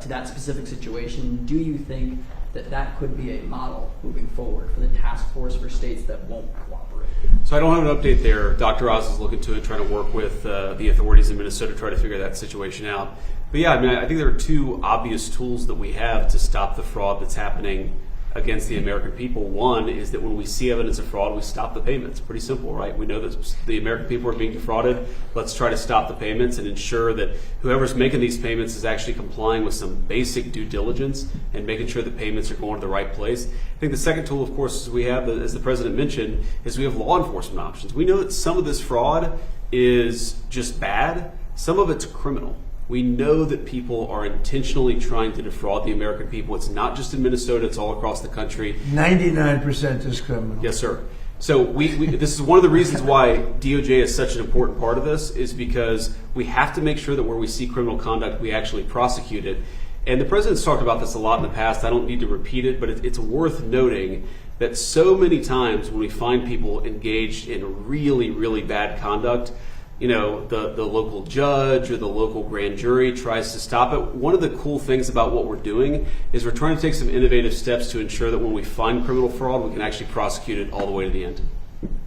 to that specific situation? Do you think that could be a model moving forward for the task force for states that won't cooperate? So I don't have an update there. Dr. Oz is looking to it, trying to work with the authorities in Minnesota to try to figure that situation out. But yeah, I mean, I think there are two obvious tools that we have to stop the fraud that's happening against the American people. One is that when we see evidence of fraud, we stop the payments. Pretty simple, right? We know that the American people are being defrauded. Let's try to stop the payments and ensure that whoever's making these payments is actually complying with some basic due diligence and making sure that payments are going to the right place. I think the second tool, of course, we have, as the president mentioned, is we have law enforcement options. We know that some of this fraud is just bad. Some of it's criminal. We know that people are intentionally trying to defraud the American people. It's not just in Minnesota, it's all across the country. 99% is criminal. Yes, sir. So this is one of the reasons why DOJ is such an important part of this, is because we have to make sure that where we see criminal conduct, we actually prosecute it. And the president's talked about this a lot in the past. I don't need to repeat it, but it's worth noting that so many times when we find people engaged in really, really bad conduct, you know, the local judge or the local grand jury tries to stop it. One of the cool things about what we're doing is we're trying to take some innovative steps to ensure that when we find criminal fraud, we can actually prosecute it all the way to the end.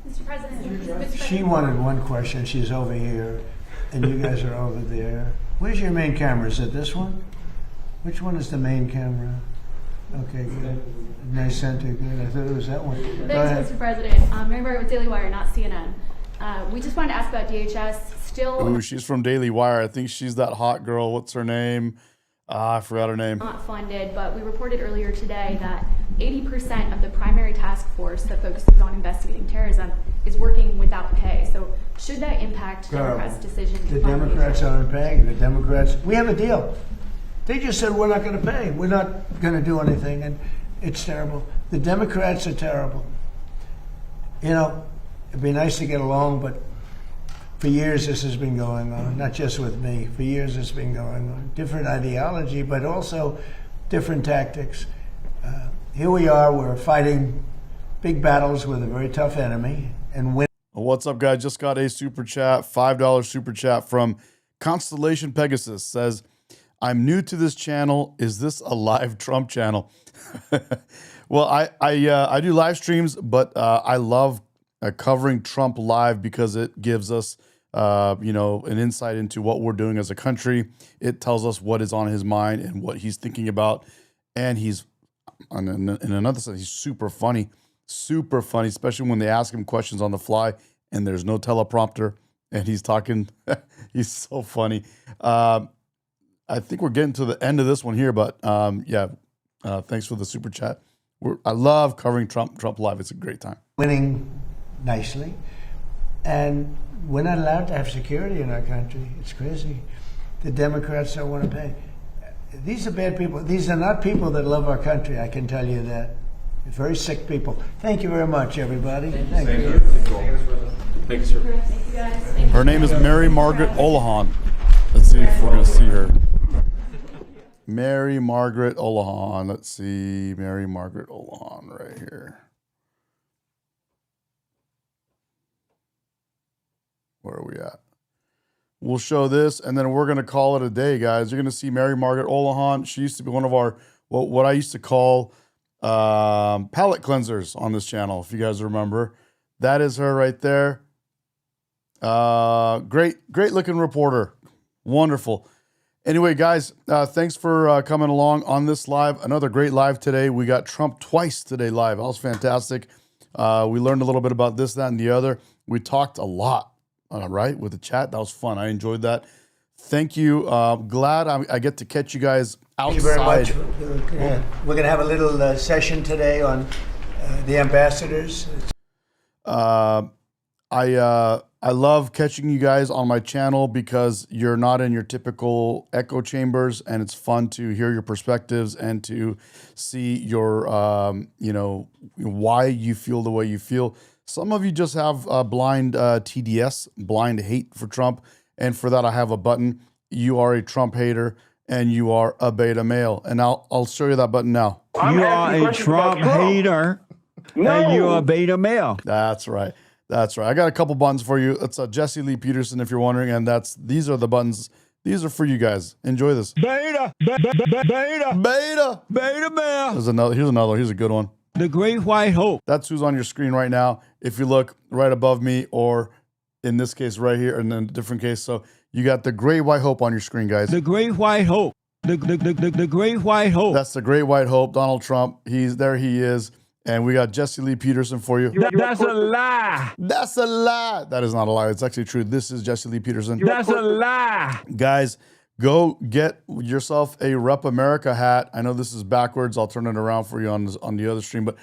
Mr. President, She wanted one question. She's over here, and you guys are over there. Where's your main camera? Is it this one? Which one is the main camera? Okay, good. Nice center, good. I thought it was that one. Go ahead. Thanks, Mr. President. Mary Margaret with Daily Wire, not CNN. We just wanted to ask about DHS. Still Ooh, she's from Daily Wire. I think she's that hot girl. What's her name? I forgot her name. not funded, but we reported earlier today that 80% of the primary task force that focuses on investigating terrorism is working without pay. So should that impact Democrats' decision to The fund Democrats DHS? aren't paying. The Democrats, we have a deal. They just said we're not going to pay. We're not going to do anything, and it's terrible. The Democrats are terrible. You know, it'd be nice to get along, but for years this has been going on, not just with me. For years it's been going on. Different ideology, but also different tactics. Here we are, we're fighting big battles with a very tough enemy and winning. What's up, guys? Just got a super chat, $5 super chat from Constellation Pegasus. Says, I'm new to this channel. Is this a live Trump channel? Well, I do live streams, but I love covering Trump live because it gives us, an insight into what we're doing as a country. It tells us what is on his mind and what he's thinking about. And he's, in another sense, he's super funny, especially when they ask him questions on the fly and there's no teleprompter and he's talking. He's so funny. I think we're getting to the end of this one here, but thanks for the super chat. I love covering Trump live. It's a great time. Winning nicely, and we're not allowed to have security in our country. It's crazy. The Democrats don't want to pay. These are bad people. These are not people that love our country, I can tell you that. They're very sick people. Thank you very much, everybody. Thank you. Thank you, sir. Thank you, guys. Thank you. Her name is Mary Margaret Olahan. Let's see if we're going to see her. Mary Margaret Olahan. Let's see. Mary Margaret Olahan right here. Where are we at? We'll show this, and then we're going to call it a day, guys. You're going to see Mary Margaret Olahan. She used to be one of our, what I used to call palate cleansers on this channel, if you guys remember. That is her right there. Great looking reporter. Wonderful. Anyway, guys, thanks for coming along on this live. Another great live today. We got Trump twice today live. That was fantastic. We learned a little bit about this, that, and the other. We talked a lot, right, with the chat. That was fun. I enjoyed that. Thank you. Glad I get to catch you guys outside. Thank you very much. We're going to have a little session today on the ambassadors. I love catching you guys on my channel because you're not in your typical echo chambers, and it's fun to hear your perspectives and to see your, why you feel the way you feel. Some of you just have blind TDS, blind hate for Trump, and for that I have a button. You are a Trump hater, and you are a beta male, and I'll show you that button now. You are a Trump hater, and you are a beta male. That's right. That's right. I got a couple buttons for you. It's Jesse Lee Peterson, if you're wondering, and these are the buttons. These are for you guys. Enjoy this. Beta male. Here's another. Here's a good one. The Great White Hope. That's who's on your screen right now. If you look right above me, or in this case right here, and then a different case. So you got the Great White Hope on your screen, guys. The Great White Hope. the Great White Hope. That's the Great White Hope, Donald Trump. He's there. He is. And we got Jesse Lee Peterson for you. That's a lie. That's a lie. That is not a lie. It's actually true. This is Jesse Lee Peterson. That's a lie. Guys, go get yourself a Rep America hat. I know this is backwards. I'll turn it around for you on the other stream, but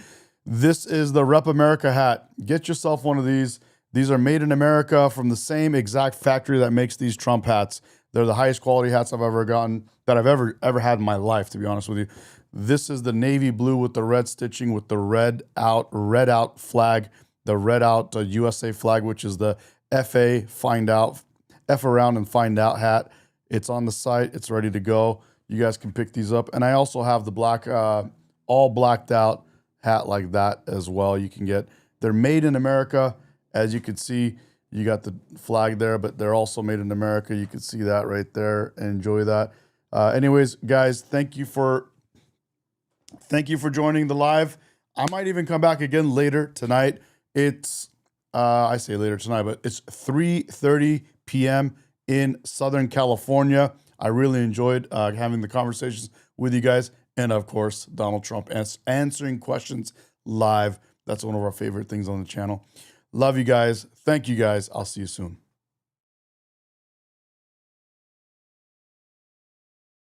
this is the Rep America hat. Get yourself one of these. These are made in America from the same exact factory that makes these Trump hats. They're the highest quality hats I've ever gotten, that I've ever had in my life, to be honest with you. This is the navy blue with the red stitching with the red out flag, the red out USA flag, which is the FA find out, F around and find out hat. It's on the site. It's ready to go. You guys can pick these up. And I also have the black, all blacked out hat like that as well. You can get, they're made in America. As you can see, you got the flag there, but they're also made in America. You can see that right there. Enjoy that. Anyways, guys, thank you for joining the live. I might even come back again later tonight. It's, I say later tonight, but it's 3:30 p.m. in Southern California. I really enjoyed having the conversations with you guys. And of course, Donald Trump answering questions live. That's one of our favorite things on the channel. Love you guys. Thank you guys. I'll see you soon.